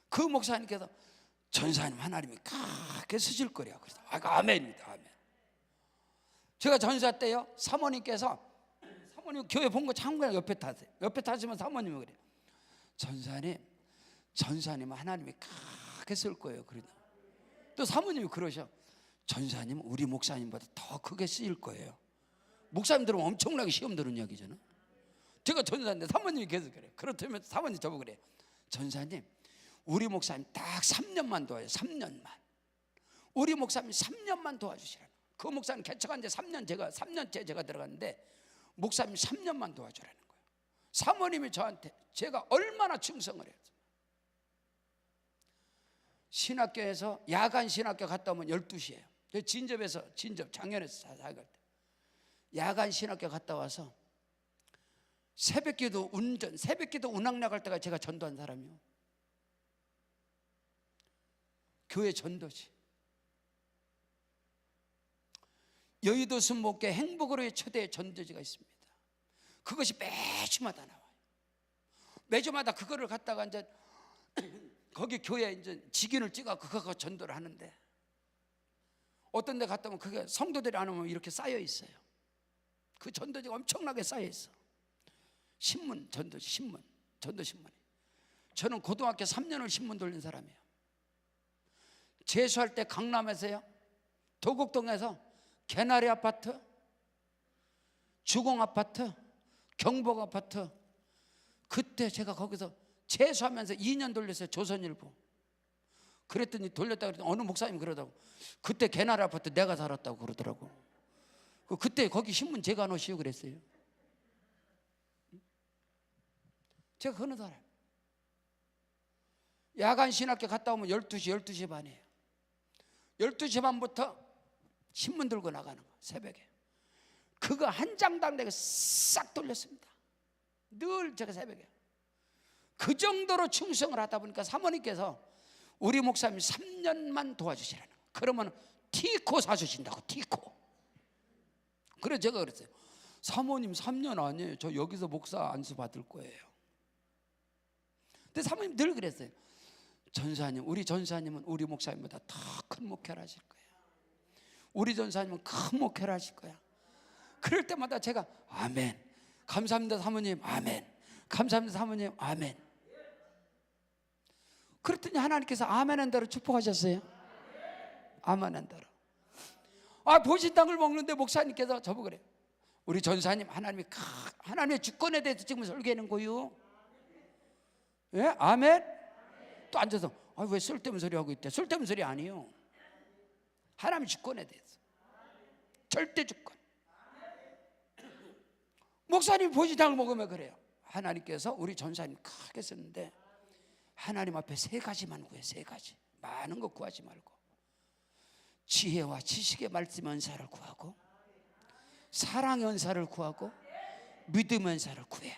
그 목사님께서 전사님 하나님이 크게 쓰실 거래요. 그래서 아멘입니다. 아멘. 제가 전사 때요, 사모님께서, 사모님 교회 본 거 참고로 옆에 타세요. 옆에 타시면 사모님이 그래요. 전사님 하나님이 크게 쓸 거예요. 그러다 또 사모님이 그러셔. 전사님 우리 목사님보다 더 크게 쓰일 거예요. 목사님 들으면 엄청나게 시험 들은 이야기잖아. 제가 전사인데 사모님이 계속 그래요. 그렇다면 사모님 저보고 그래요. 전사님 우리 목사님 딱 3년만 도와요. 3년만. 우리 목사님 3년만 도와주시라는. 그 목사님 개척한 지 3년째 제가 들어갔는데 목사님 3년만 도와주라는 거예요. 사모님이 저한테 제가 얼마나 충성을 해요. 신학교에서 야간 신학교 갔다 오면 12시예요. 진접에서 작년에서 사갈 때 야간 신학교 갔다 와서 새벽기도 운항 나갈 때가 제가 전도한 사람이요. 교회 전도지. 여의도 순복교회 행복으로의 초대 전도지가 있습니다. 그것이 매주마다 나와요. 매주마다 그거를 갖다가 이제 거기 교회에 이제 직인을 찍어 그거 전도를 하는데, 어떤 데 갔다 오면 그게 성도들이 안 오면 이렇게 쌓여 있어요. 그 전도지가 엄청나게 쌓여 있어. 신문, 전도지, 전도신문이. 저는 고등학교 3년을 신문 돌린 사람이에요. 재수할 때 강남에서요, 도곡동에서 개나리 아파트, 주공 아파트, 경복 아파트, 그때 제가 거기서 재수하면서 2년 돌렸어요. 조선일보. 그랬더니 돌렸다 그랬더니 어느 목사님 그러더라고. 그때 개나리 아파트 내가 살았다고 그러더라고. 그때 거기 신문 제가 놓으시오 그랬어요. 제가 그런 사람. 야간 신학교 갔다 오면 12시 반이에요. 12시 반부터 신문 들고 나가는 거, 새벽에. 그거 한 장당 내가 싹 돌렸습니다. 늘 제가 새벽에. 그 정도로 충성을 하다 보니까 사모님께서 우리 목사님 3년만 도와주시라는 거예요. 그러면 티코 사주신다고. 티코. 그래서 제가 그랬어요. 사모님 3년 아니에요. 저 여기서 목사 안수 받을 거예요. 근데 사모님 늘 그랬어요. 우리 전사님은 우리 목사님보다 더 큰 목회를 하실 거예요. 우리 전사님은 큰 목회를 하실 거야. 그럴 때마다 제가 아멘, 감사합니다 사모님, 아멘, 감사합니다 사모님, 아멘. 그랬더니 하나님께서 아멘한 대로 축복하셨어요. 아멘한 대로. 보신 땅을 먹는데 목사님께서 저보고 그래요. 우리 전사님 하나님의 주권에 대해서 지금 설계하는 거요. 예? 아멘. 또 앉아서 왜 쓸데없는 소리 하고 있대. 쓸데없는 소리 아니에요. 하나님의 주권에 대해서 절대 주권. 목사님 보신 땅을 먹으면 그래요. 하나님께서 우리 전사님 크게 썼는데 하나님 앞에 3가지만 구해. 3가지. 많은 거 구하지 말고 지혜와 지식의 말씀 은사를 구하고, 사랑의 은사를 구하고, 믿음의 은사를 구해.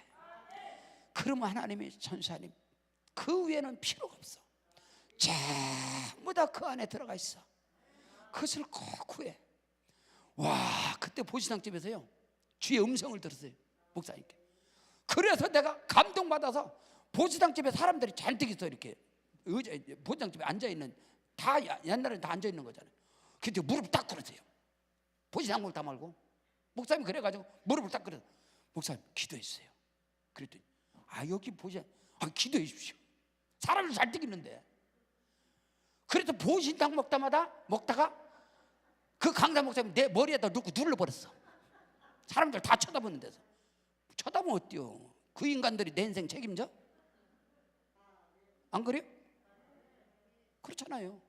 그러면 하나님의 전사님 그 위에는 필요가 없어. 전부 다 그 안에 들어가 있어. 그것을 꼭 구해. 그때 보시당집에서요 주의 음성을 들었어요. 목사님께. 그래서 내가 감동받아서 보시당집에 사람들이 잔뜩 있어. 이렇게 보시당집에 앉아있는 다 옛날에 다 앉아 있는 거잖아요. 근데 무릎 딱 꿇으세요. 보신 한국 다 말고. 목사님 그래가지고 무릎을 딱 꿇어서 목사님 기도했어요. 그랬더니 여기 보시 기도해 주십시오. 사람을 잘 뛰기는데. 그래서 보신탕 먹다가 그 강사 목사님 내 머리에다 놓고 눌러버렸어. 사람들 다 쳐다보는 데서. 쳐다보면 어때요? 그 인간들이 내 인생 책임져? 안 그래요? 그렇잖아요.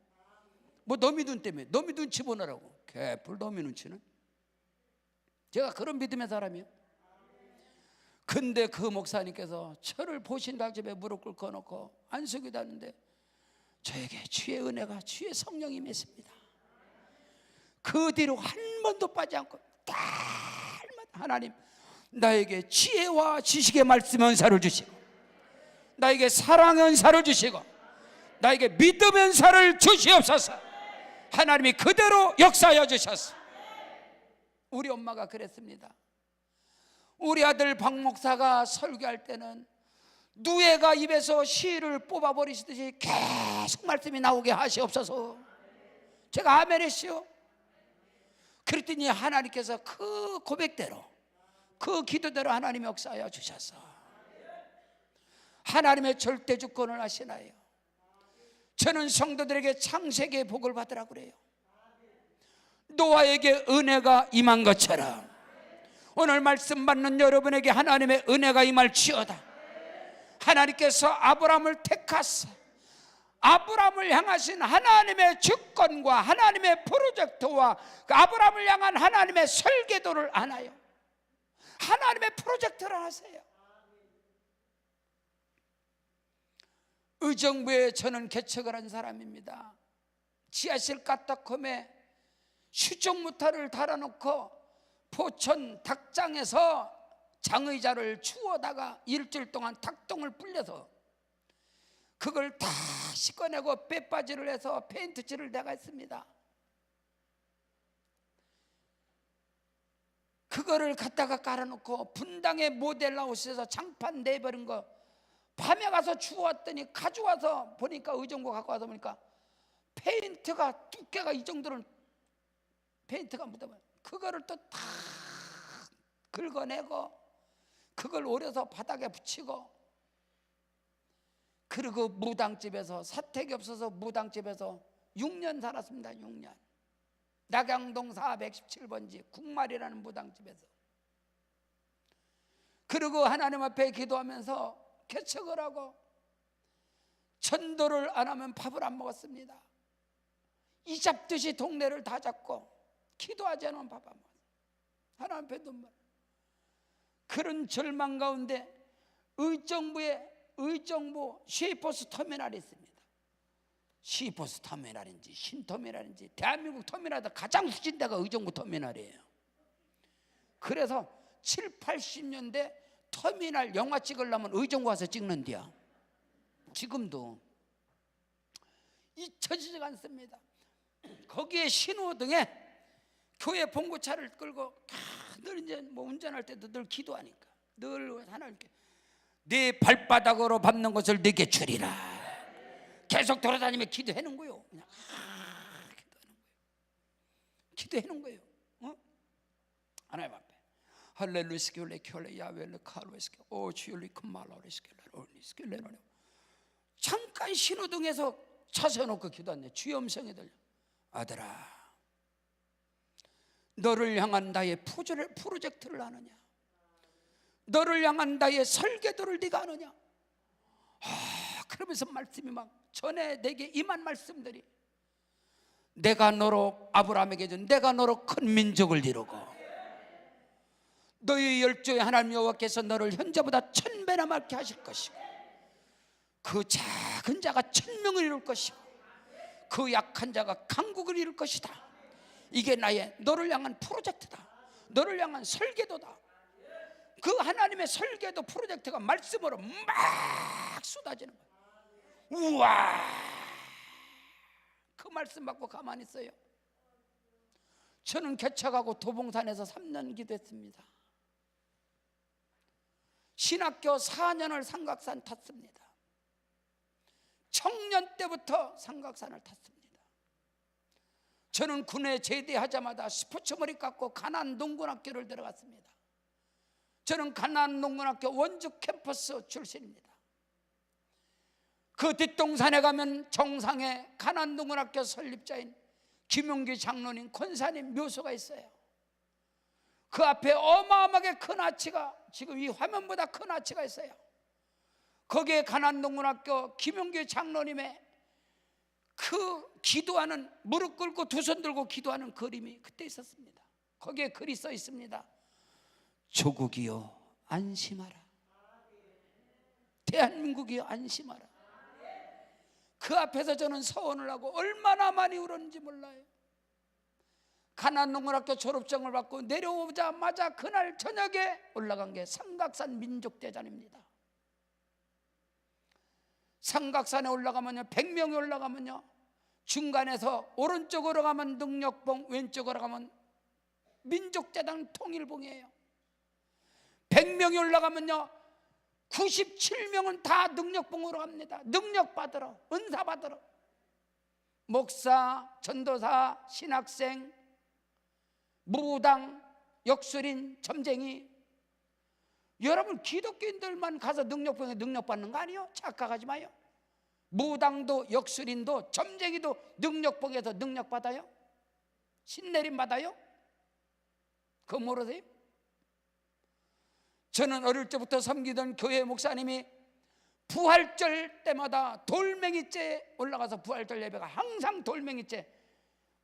뭐 너미 눈 때문에 너미 눈 집어넣으라고. 개뿔 너미 눈치는. 제가 그런 믿음의 사람이에요. 근데 그 목사님께서 저를 보신당 집에 무릎 꿇고 놓고 안수기도 하는데 저에게 주의 은혜가 주의 성령이 임했습니다. 그 뒤로 한 번도 빠지 않고 날마다 하나님 나에게 지혜와 지식의 말씀 은사를 주시고 나에게 사랑 은사를 주시고 나에게 믿음 은사를 주시옵소서. 하나님이 그대로 역사하여 주셨어. 우리 엄마가 그랬습니다. 우리 아들 박 목사가 설교할 때는 누에가 입에서 시를 뽑아버리시듯이 계속 말씀이 나오게 하시옵소서. 제가 아멘 했시오. 그랬더니 하나님께서 그 고백대로 그 기도대로 하나님이 역사하여 주셨어. 하나님의 절대 주권을 하시나요? 저는 성도들에게 창세기의 복을 받으라 그래요. 노아에게 은혜가 임한 것처럼 오늘 말씀 받는 여러분에게 하나님의 은혜가 임할지어다. 하나님께서 아브라함을 택하사 아브라함을 향하신 하나님의 주권과 하나님의 프로젝트와 그 아브라함을 향한 하나님의 설계도를 아나요? 하나님의 프로젝트를 하세요. 의정부에 저는 개척을 한 사람입니다. 지하실 까딱홈에 수정무타를 달아놓고 포천 닭장에서 장의자를 주워다가 일주일 동안 닭똥을 불려서 그걸 다 씻어내고 빼빠지를 해서 페인트칠을 내가 했습니다. 그거를 갖다가 깔아놓고 분당의 모델하우스에서 장판 내버린 거 밤에 가서 주웠더니 가져와서 보니까 의정부 갖고 와서 보니까 페인트가 두께가 이 정도는 페인트가 묻어버려. 그거를 또 다 긁어내고 그걸 오려서 바닥에 붙이고 그리고 무당집에서 사택이 없어서 무당집에서 6년 살았습니다. 6년. 낙양동 417번지 국말이라는 무당집에서. 그리고 하나님 앞에 기도하면서 개척을 하고 전도를 안 하면 밥을 안 먹었습니다. 이 잡듯이 동네를 다 잡고 기도하지 않으면 밥 안 먹었어요. 하나님 앞에 눈물. 그런 절망 가운데 의정부 시외버스 터미널이 있습니다. 시외버스 터미널인지 신터미널인지 대한민국 터미널에서 가장 후진 데가 의정부 터미널이에요. 그래서 7, 80년대 터미널 영화 찍으려면 의정부 와서 찍는데요. 지금도 잊혀지지가 않습니다. 거기에 신호등에 교회 봉고차를 끌고 늘 이제 뭐 운전할 때도 늘 기도하니까 늘 하나님께 네 발바닥으로 밟는 것을 내게 주리라. 계속 돌아다니며 기도하는 거예요. 그냥 기도하는 거예요. 하나님 앞에 할렐루야스케올레 켤레 야벨레 칼로스케 오 주올리 컴말로스케 오니스케레 잠깐 신호등에서 차 세워놓고 기도하네. 주의 음성이 들려. 아들아, 너를 향한 나의 프로젝트를 아느냐? 너를 향한 나의 설계도를 네가 아느냐? 그러면서 말씀이 막 전에 내게 임한 말씀들이 내가 너로 아브라함에게 준 내가 너로 큰 민족을 이루고 너의 열조의 하나님 여호와께서 너를 현재보다 1000배나 많게 하실 것이고 그 작은 자가 1000명을 이룰 것이고 그 약한 자가 강국을 이룰 것이다. 이게 나의 너를 향한 프로젝트다. 너를 향한 설계도다. 그 하나님의 설계도 프로젝트가 말씀으로 막 쏟아지는 거예요. 우와, 그 말씀 받고 가만히 있어요. 저는 개척하고 도봉산에서 3년 기도했습니다. 신학교 4년을 삼각산 탔습니다. 청년 때부터 삼각산을 탔습니다. 저는 군에 제대하자마자 스포츠 머리 깎고 가나안 농군학교를 들어갔습니다. 저는 가나안 농군학교 원주 캠퍼스 출신입니다. 그 뒷동산에 가면 정상에 가나안 농군학교 설립자인 김용기 장로님, 권사님 묘소가 있어요. 그 앞에 어마어마하게 큰 아치가, 지금 이 화면보다 큰 아치가 있어요. 거기에 가나안 농군학교 김용기 장로님의 그 기도하는, 무릎 꿇고 두 손 들고 기도하는 그림이 그때 있었습니다. 거기에 글이 써 있습니다. 조국이여 안심하라. 대한민국이여 안심하라. 그 앞에서 저는 서원을 하고 얼마나 많이 울었는지 몰라요. 가나안 농군학교 졸업장을 받고 내려오자마자 그날 저녁에 올라간 게 삼각산 민족대전입니다. 삼각산에 올라가면요, 100명이 올라가면요, 중간에서 오른쪽으로 가면 능력봉, 왼쪽으로 가면 민족대당 통일봉이에요. 100명이 올라가면요 97명은 다 능력봉으로 갑니다. 능력 받으러, 은사 받으러. 목사, 전도사, 신학생, 무당, 역술인, 점쟁이. 여러분 기독교인들만 가서 능력봉에 능력 받는 거 아니에요? 착각하지 마요. 무당도 역술인도 점쟁이도 능력봉에서 능력 받아요? 신내림 받아요? 그거 모르세요? 저는 어릴 때부터 섬기던 교회 목사님이 부활절 때마다 돌멩이째 올라가서 부활절 예배가 항상 돌멩이째,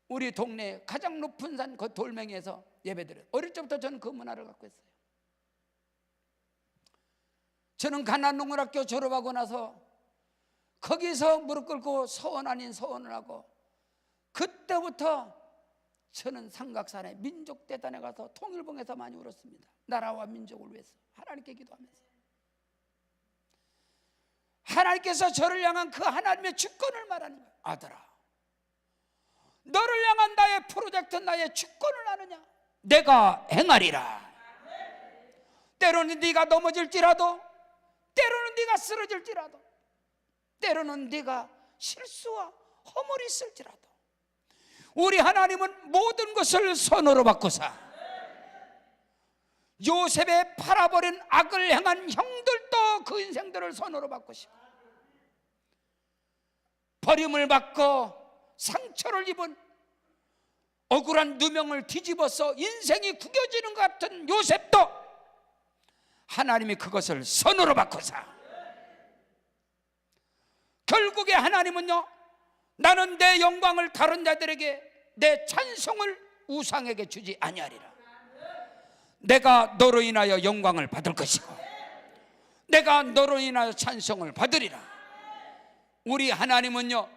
우리 동네 가장 높은 산 그 돌멩이에서 예배드려요. 어릴 때부터 저는 그 문화를 갖고 있어요. 저는 가나안 농군학교 졸업하고 나서 거기서 무릎 꿇고 서원 아닌 서원을 하고, 그때부터 저는 삼각산에 민족대단에 가서 통일봉에서 많이 울었습니다. 나라와 민족을 위해서 하나님께 기도하면서. 하나님께서 저를 향한 그 하나님의 주권을 말하는 거예요. 아들아, 너를 향한 나의 프로젝트, 나의 주권을 아느냐? 내가 행하리라. 때로는 네가 넘어질지라도, 때로는 네가 쓰러질지라도, 때로는 네가 실수와 허물이 있을지라도, 우리 하나님은 모든 것을 선으로 바꾸사 요셉의 팔아버린 악을 행한 형들도 그 인생들을 선으로 바꾸시고, 버림을 받고 상처를 입은 억울한 누명을 뒤집어서 인생이 구겨지는 것 같은 요셉도 하나님이 그것을 선으로 바꾸사, 결국에 하나님은요, 나는 내 영광을 다른 자들에게, 내 찬송을 우상에게 주지 아니하리라. 내가 너로 인하여 영광을 받을 것이고 내가 너로 인하여 찬송을 받으리라. 우리 하나님은요,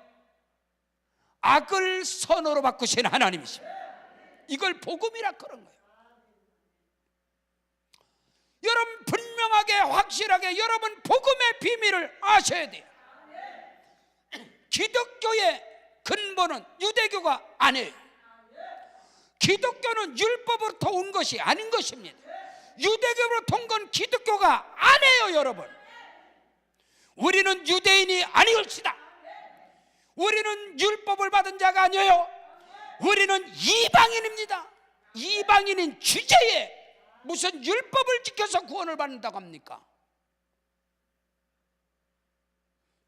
악을 선으로 바꾸신 하나님이십니다. 이걸 복음이라 그런 거예요. 여러분 분명하게 확실하게 여러분 복음의 비밀을 아셔야 돼요. 기독교의 근본은 유대교가 아니에요. 기독교는 율법으로부터 온 것이 아닌 것입니다. 유대교로부터 온 건 기독교가 아니에요. 여러분, 우리는 유대인이 아니올시다. 우리는 율법을 받은 자가 아니에요. 우리는 이방인입니다. 이방인인 주제에 무슨 율법을 지켜서 구원을 받는다고 합니까?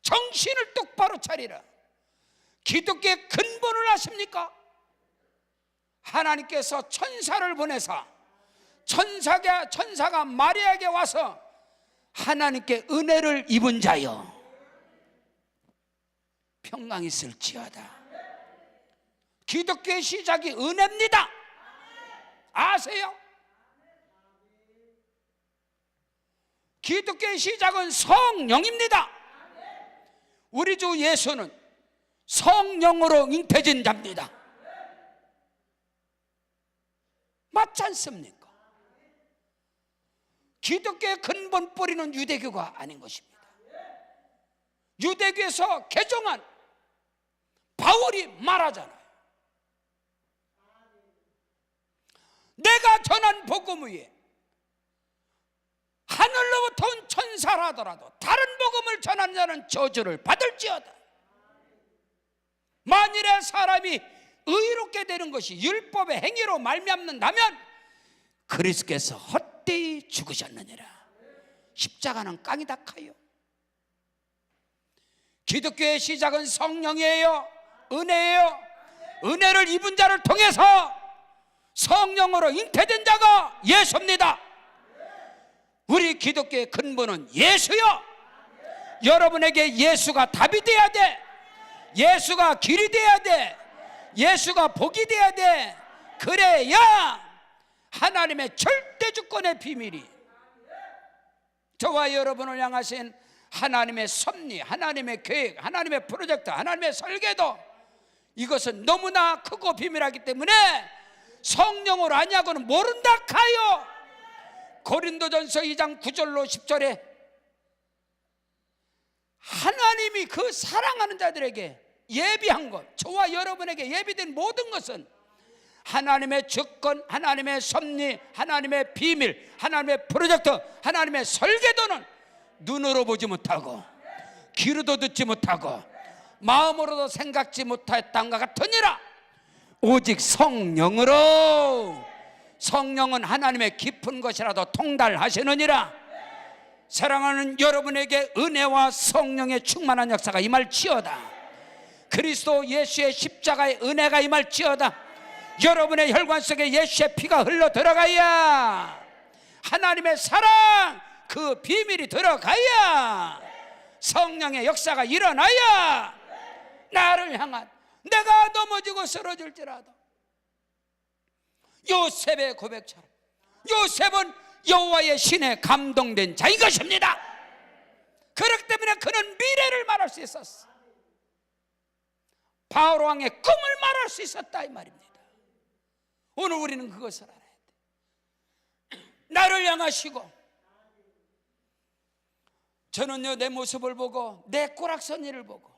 정신을 똑바로 차리라. 기독교의 근본을 아십니까? 하나님께서 천사를 보내사 천사가 마리아에게 와서 하나님께 은혜를 입은 자여 평강 있을지어다. 기독교의 시작이 은혜입니다. 아세요? 기독교의 시작은 성령입니다. 우리 주 예수는 성령으로 잉태진 자입니다. 맞지 않습니까? 기독교의 근본 뿌리는 유대교가 아닌 것입니다. 유대교에서 개종한 바울이 말하잖아요. 내가 전한 복음 위에 하늘로부터 온 천사라더라도 다른 복음을 전하는 자는 저주를 받을지어다. 만일에 사람이 의롭게 되는 것이 율법의 행위로 말미암는다면 그리스도께서 헛되이 죽으셨느니라. 십자가는 깡이다 카요. 기독교의 시작은 성령이에요. 은혜예요. 은혜를 입은 자를 통해서 성령으로 잉태된 자가 예수입니다. 우리 기독교의 근본은 예수요. 여러분에게 예수가 답이 돼야 돼. 예수가 길이 돼야 돼. 예수가 복이 돼야 돼. 그래야 하나님의 절대 주권의 비밀이, 저와 여러분을 향하신 하나님의 섭리, 하나님의 계획, 하나님의 프로젝트, 하나님의 설계도, 이것은 너무나 크고 비밀하기 때문에 성령으로 아니하고는 모른다 카요. 고린도전서 2장 9절로 10절에 하나님이 그 사랑하는 자들에게 예비한 것, 저와 여러분에게 예비된 모든 것은 하나님의 주권, 하나님의 섭리, 하나님의 비밀, 하나님의 프로젝트, 하나님의 설계도는 눈으로 보지 못하고 귀로도 듣지 못하고 마음으로도 생각지 못했던가 같으니라. 오직 성령으로, 성령은 하나님의 깊은 것이라도 통달하시느니라. 사랑하는 여러분에게 은혜와 성령의 충만한 역사가 임할지어다. 그리스도 예수의 십자가의 은혜가 임할지어다. 여러분의 혈관 속에 예수의 피가 흘러 들어가야, 하나님의 사랑 그 비밀이 들어가야, 성령의 역사가 일어나야 나를 향한, 내가 넘어지고 쓰러질지라도 요셉의 고백처럼 요셉은 여호와의 신에 감동된 자인 것입니다. 그렇기 때문에 그는 미래를 말할 수 있었어. 바울 왕의 꿈을 말할 수 있었다 이 말입니다. 오늘 우리는 그것을 알아야 돼. 나를 향하시고, 저는요 내 모습을 보고 내 꼬락서니를 보고,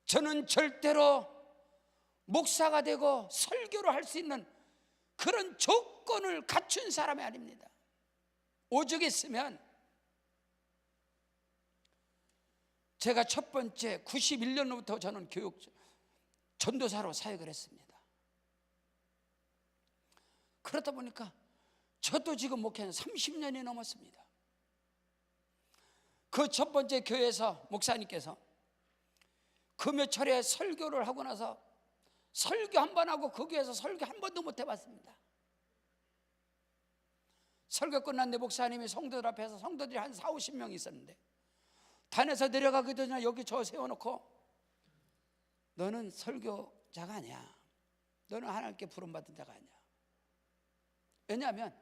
저는 절대로 목사가 되고 설교를 할 수 있는 그런 조건을 갖춘 사람이 아닙니다. 오죽 있으면 제가 첫 번째 91년부터 저는 전도사로 사역을 했습니다. 그렇다 보니까 저도 지금 목회는 30년이 넘었습니다. 그 첫 번째 교회에서 목사님께서 금요철에 설교를 하고 나서 설교 한 번 하고 그 교회에서 설교 한 번도 못 해봤습니다. 설교 끝났는데 목사님이 성도들 앞에서, 성도들이 한 40-50명 있었는데 단에서 내려가기 전에 여기 저 세워놓고, 너는 설교자가 아니야. 너는 하나님께 부름받은 자가 아니야. 왜냐하면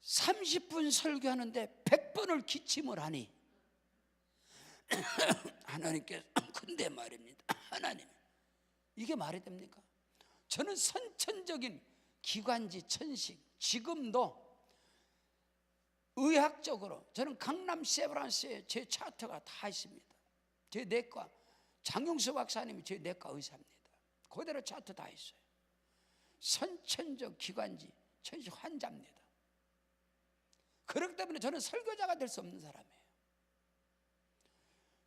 30분 설교하는데 100번을 기침을 하니 하나님께, 근데 말입니다, 하나님 이게 말이 됩니까? 저는 선천적인 기관지 천식, 지금도 의학적으로 저는 강남 세브란스에 제 차트가 다 있습니다. 제 내과, 장용수 박사님이 제 내과 의사입니다. 그대로 차트 다 있어요. 선천적 기관지 천식 환자입니다. 그렇기 때문에 저는 설교자가 될 수 없는 사람이에요.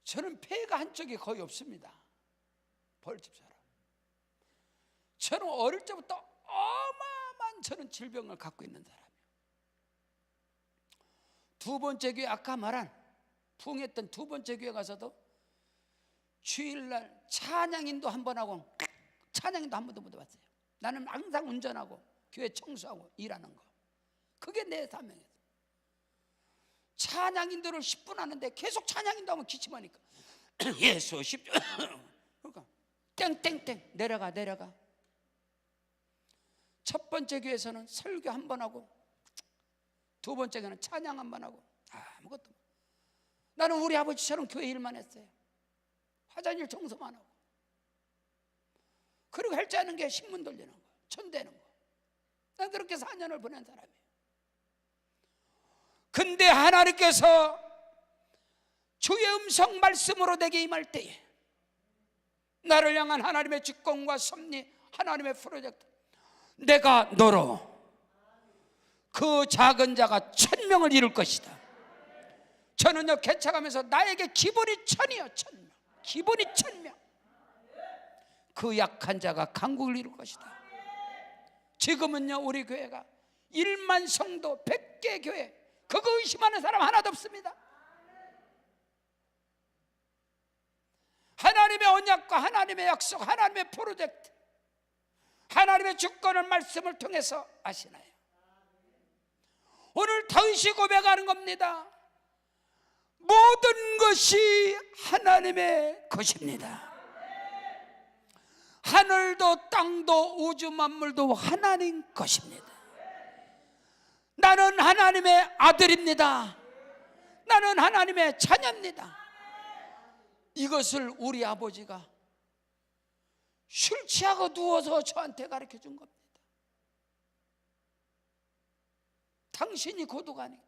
저는 폐가 한쪽이 거의 없습니다. 벌집 사람. 저는 어릴 때부터 어마어마한 저는 질병을 갖고 있는 사람이에요. 두 번째 교회, 아까 말한 부흥했던 두 번째 교회 가서도 주일날 찬양인도 한 번 하고 찬양인도 한 번도 못 해봤어요. 나는 항상 운전하고 교회 청소하고 일하는 거, 그게 내 사명이에요. 찬양인도를 10분 하는데 계속 찬양인도 하면 기침하니까 예수 10분 그러니까 땡땡땡 내려가. 첫 번째 교회에서는 설교 한 번 하고 두 번째 교회는 찬양 한 번 하고 아무것도. 나는 우리 아버지처럼 교회 일만 했어요. 화장실 청소만 하고, 그리고 할 줄 아는 게 신문 돌리는 거, 천대는 거. 난 그렇게 4년을 보낸 사람이에요. 근데 하나님께서 주의 음성 말씀으로 내게 임할 때에 나를 향한 하나님의 직권과 섭리, 하나님의 프로젝트, 내가 너로 그 작은 자가 1000명을 이룰 것이다. 저는요 개척하면서 나에게 기본이 1000이요. 1000명. 기본이 1000명. 그 약한 자가 강국을 이룰 것이다. 지금은요, 우리 교회가 1만 성도 100개 교회, 그거 의심하는 사람 하나도 없습니다. 하나님의 언약과 하나님의 약속, 하나님의 프로젝트, 하나님의 주권을 말씀을 통해서 아시나요? 오늘 다윗이 고백하는 겁니다. 모든 것이 하나님의 것입니다. 하늘도 땅도 우주 만물도 하나님 것입니다. 나는 하나님의 아들입니다. 나는 하나님의 자녀입니다. 이것을 우리 아버지가 술 취하고 누워서 저한테 가르쳐 준 겁니다. 당신이 고독하니까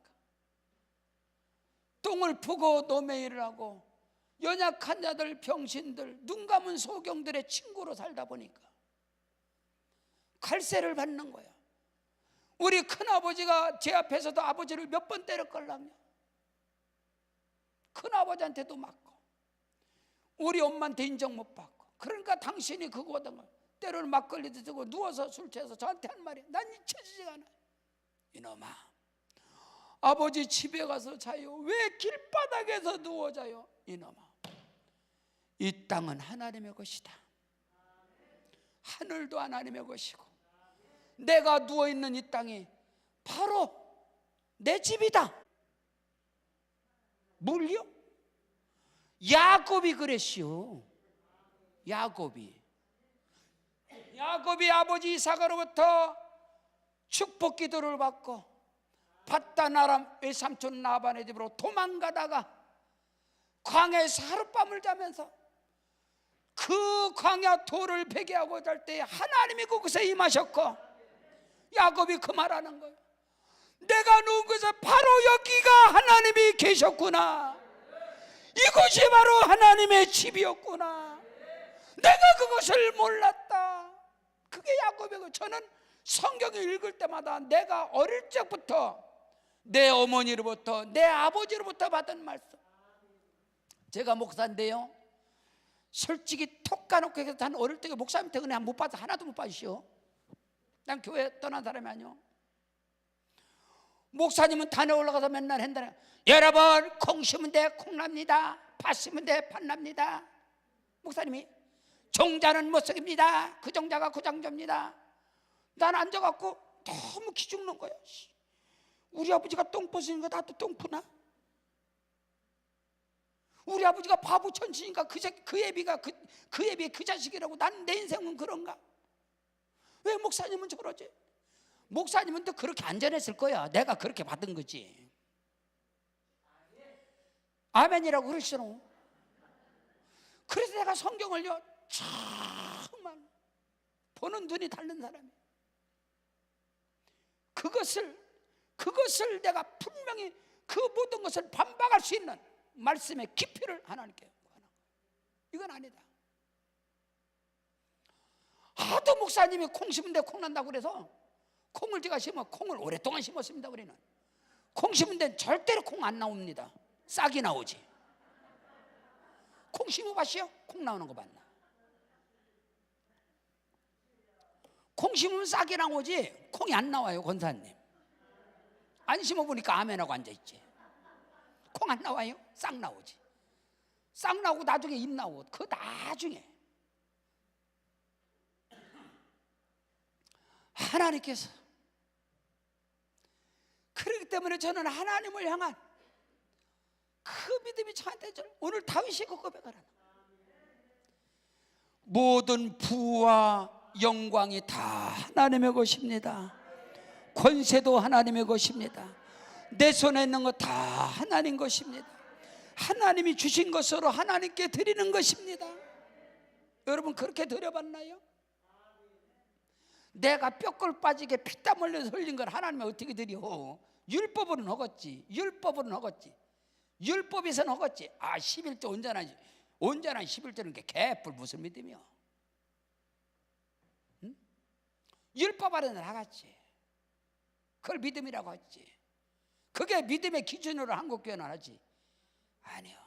똥을 푸고 노매일을 하고 연약한 자들, 병신들, 눈 감은 소경들의 친구로 살다 보니까 갈세를 받는 거야. 우리 큰아버지가 제 앞에서도 아버지를 몇 번 때렸걸랑요. 큰아버지한테도 맞고 우리 엄마한테 인정 못 받고. 그러니까 당신이 그거거든. 때로는 막걸리도 드고 누워서 술 취해서 저한테 한 말이, 난 잊혀지지가 않아. 이놈아, 아버지 집에 가서 자요. 왜 길바닥에서 누워 자요? 이놈아, 이 땅은 하나님의 것이다. 하늘도 하나님의 것이고 내가 누워있는 이 땅이 바로 내 집이다. 뭘요? 야곱이 그랬시오. 야곱이 아버지 이삭으로부터 축복 기도를 받고 밧단 아람 외삼촌 라반의 집으로 도망가다가 광야에서 하룻밤을 자면서 그 광야 돌을 베개하고 잘 때 하나님이 그곳에 임하셨고, 야곱이 그 말하는 거예요. 내가 누운 곳에 바로 여기가 하나님이 계셨구나. 이곳이 바로 하나님의 집이었구나. 내가 그것을 몰랐다. 그게 야곱이고, 저는 성경을 읽을 때마다 내가 어릴 적부터 내 어머니로부터 내 아버지로부터 받은 말씀. 제가 목사인데요, 솔직히 톡 까놓고 해서 단 어릴 때 목사님한테 은혜 못 받아 하나도 못 받으시오. 난 교회 떠난 사람이 아니오. 목사님은 단에 올라가서 맨날 한다네. 여러분, 콩 심은 데 콩납니다. 팥 심은 데 팥납니다. 목사님이 종자는 못 속입니다. 그 종자가 그 종자입니다. 난 앉아갖고 너무 기죽는 거야. 우리 아버지가 똥 벗으니까 나도 똥 푸나? 우리 아버지가 바보 천치니까 그 애비가 그 애비 그 자식이라고. 난 내 인생은 그런가? 왜 목사님은 저러지? 목사님은 또 그렇게 안전했을 거야. 내가 그렇게 받은 거지. 아멘이라고 그러시노. 그래서 내가 성경을요 정말 보는 눈이 다른 사람이야. 그것을 내가 분명히 그 모든 것을 반박할 수 있는 말씀의 깊이를 하나님께 구하는 거예요. 이건 아니다. 하도 목사님이 콩 심은 데 콩 난다고 그래서 콩을 제가 심어 콩을 오랫동안 심었습니다. 우리는 콩 심은 데는 절대로 콩 안 나옵니다. 싹이 나오지. 콩 심어봤어요? 콩 나오는 거 봤나? 콩 심으면 싹이 나오지 콩이 안 나와요. 권사님 안 심어보니까 아멘하고 앉아있지. 콩 안 나와요? 싹 나오지. 싹 나오고 나중에 잎 나오고 그 나중에 하나님께서. 그렇기 때문에 저는 하나님을 향한 그 믿음이 저한테 오늘 다윗이 그 고백을 하는, 모든 부와 영광이 다 하나님의 것입니다. 권세도 하나님의 것입니다. 내 손에 있는 거 다 하나님 것입니다. 하나님이 주신 것으로 하나님께 드리는 것입니다. 여러분 그렇게 드려봤나요? 내가 뼈골 빠지게 피땀 흘려서 흘린 걸 하나님이 어떻게 드려? 율법으로는 허겄지. 율법으로는 허겄지. 율법에서는 허겄지. 11조 온전한 11조는 게 개뿔 무슨 믿음이야? 응? 율법 아래는 나갔지. 그걸 믿음이라고 했지. 그게 믿음의 기준으로 한국교회는 하지. 아니요.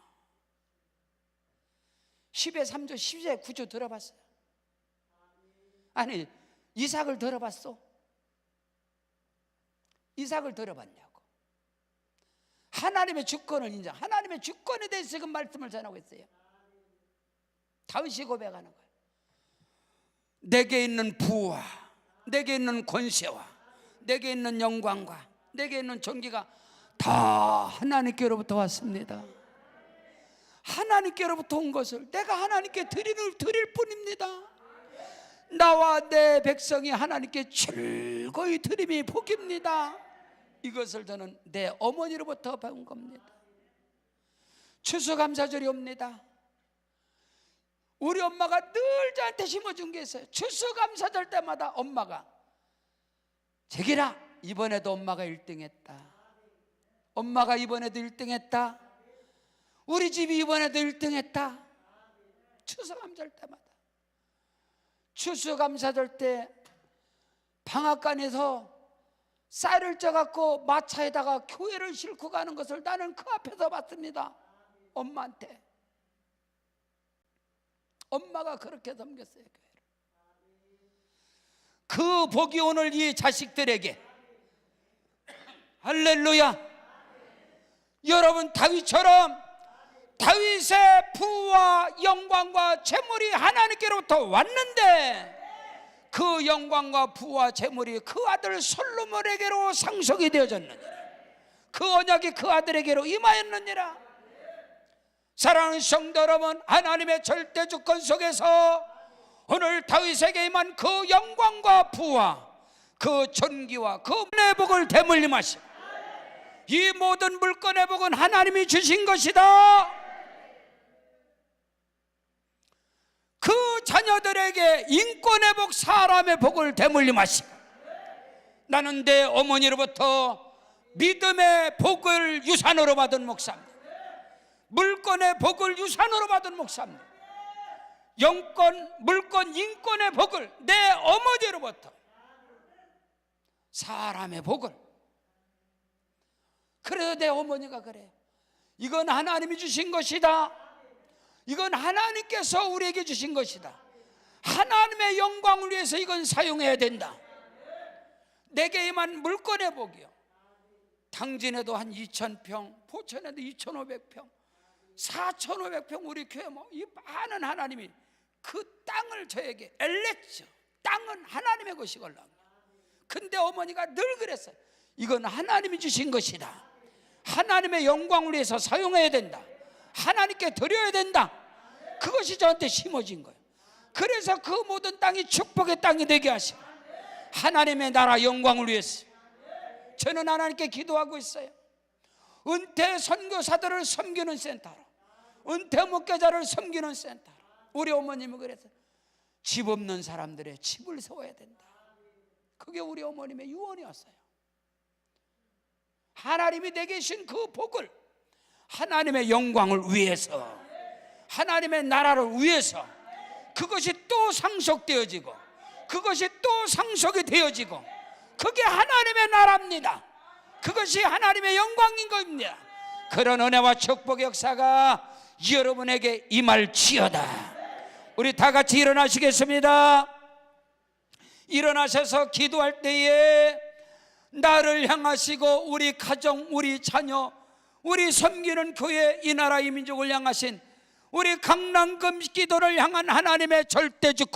10의 3조 10의 9조 들어봤어요? 아니, 이삭을 들어봤어? 이삭을 들어봤냐고. 하나님의 주권을 인정, 하나님의 주권에 대해서 지금 말씀을 전하고 있어요. 다윗이 고백하는 거예요. 내게 있는 부와 내게 있는 권세와 내게 있는 영광과 내게 있는 존귀가 다 하나님께로부터 왔습니다. 하나님께로부터 온 것을 내가 하나님께 드릴 뿐입니다. 나와 내 백성이 하나님께 즐거이 드림이 복입니다. 이것을 저는 내 어머니로부터 배운 겁니다. 추수감사절이 옵니다. 우리 엄마가 늘 저한테 심어준 게 있어요. 추수감사절 때마다 엄마가, 제기라, 이번에도 엄마가 1등했다. 엄마가 이번에도 1등했다. 우리 집이 이번에도 1등했다. 추수감사절 때마다. 추수감사절 때 방앗간에서 쌀을 쪄갖고 마차에다가 교회를 싣고 가는 것을 나는 그 앞에서 봤습니다. 엄마한테. 엄마가 그렇게 섬겼어요, 교회를. 그 복이 오늘 이 자식들에게, 할렐루야. 여러분, 다윗처럼 다윗의 부와 영광과 재물이 하나님께로부터 왔는데 그 영광과 부와 재물이 그 아들 솔로몬에게로 상속이 되어졌느니라. 그 언약이 그 아들에게로 임하였느니라. 사랑하는 성도 여러분, 하나님의 절대 주권 속에서 오늘 다윗에게 임한 그 영광과 부와 그 존귀와 그 물건의 복을 대물림하시고, 이 모든 물건의 복은 하나님이 주신 것이다. 그 자녀들에게 인권의 복, 사람의 복을 대물림하시고, 나는 내 어머니로부터 믿음의 복을 유산으로 받은 목사입니다. 물건의 복을 유산으로 받은 목사입니다. 영권, 물건, 인권의 복을 내 어머니로부터, 사람의 복을. 그래서 내 어머니가 그래요. 이건 하나님이 주신 것이다. 이건 하나님께서 우리에게 주신 것이다. 하나님의 영광을 위해서 이건 사용해야 된다. 내게 임한 물건의 복이요. 당진에도 한 2,000평, 포천에도 2,500평, 4,500평 우리 교회 이 많은 하나님이 그 땅을 저에게 엘렉죠. 땅은 하나님의 것이걸라. 근데 어머니가 늘 그랬어요. 이건 하나님이 주신 것이다. 하나님의 영광을 위해서 사용해야 된다. 하나님께 드려야 된다. 그것이 저한테 심어진 거예요. 그래서 그 모든 땅이 축복의 땅이 되게 하시고, 하나님의 나라 영광을 위해서 저는 하나님께 기도하고 있어요. 은퇴 선교사들을 섬기는 센터로, 은퇴 목회자를 섬기는 센터로. 우리 어머님은 그래서 집 없는 사람들의 집을 세워야 된다. 그게 우리 어머님의 유언이었어요. 하나님이 내게 주신 그 복을 하나님의 영광을 위해서, 하나님의 나라를 위해서, 그것이 또 상속되어지고 그것이 또 상속이 되어지고, 그게 하나님의 나라입니다. 그것이 하나님의 영광인 겁니다. 그런 은혜와 축복의 역사가 여러분에게 임할지어다. 우리 다 같이 일어나시겠습니다. 일어나셔서 기도할 때에 나를 향하시고 우리 가정, 우리 자녀, 우리 섬기는 교회, 이 나라 이 민족을 향하신 우리 강남금 기도를 향한 하나님의 절대주권,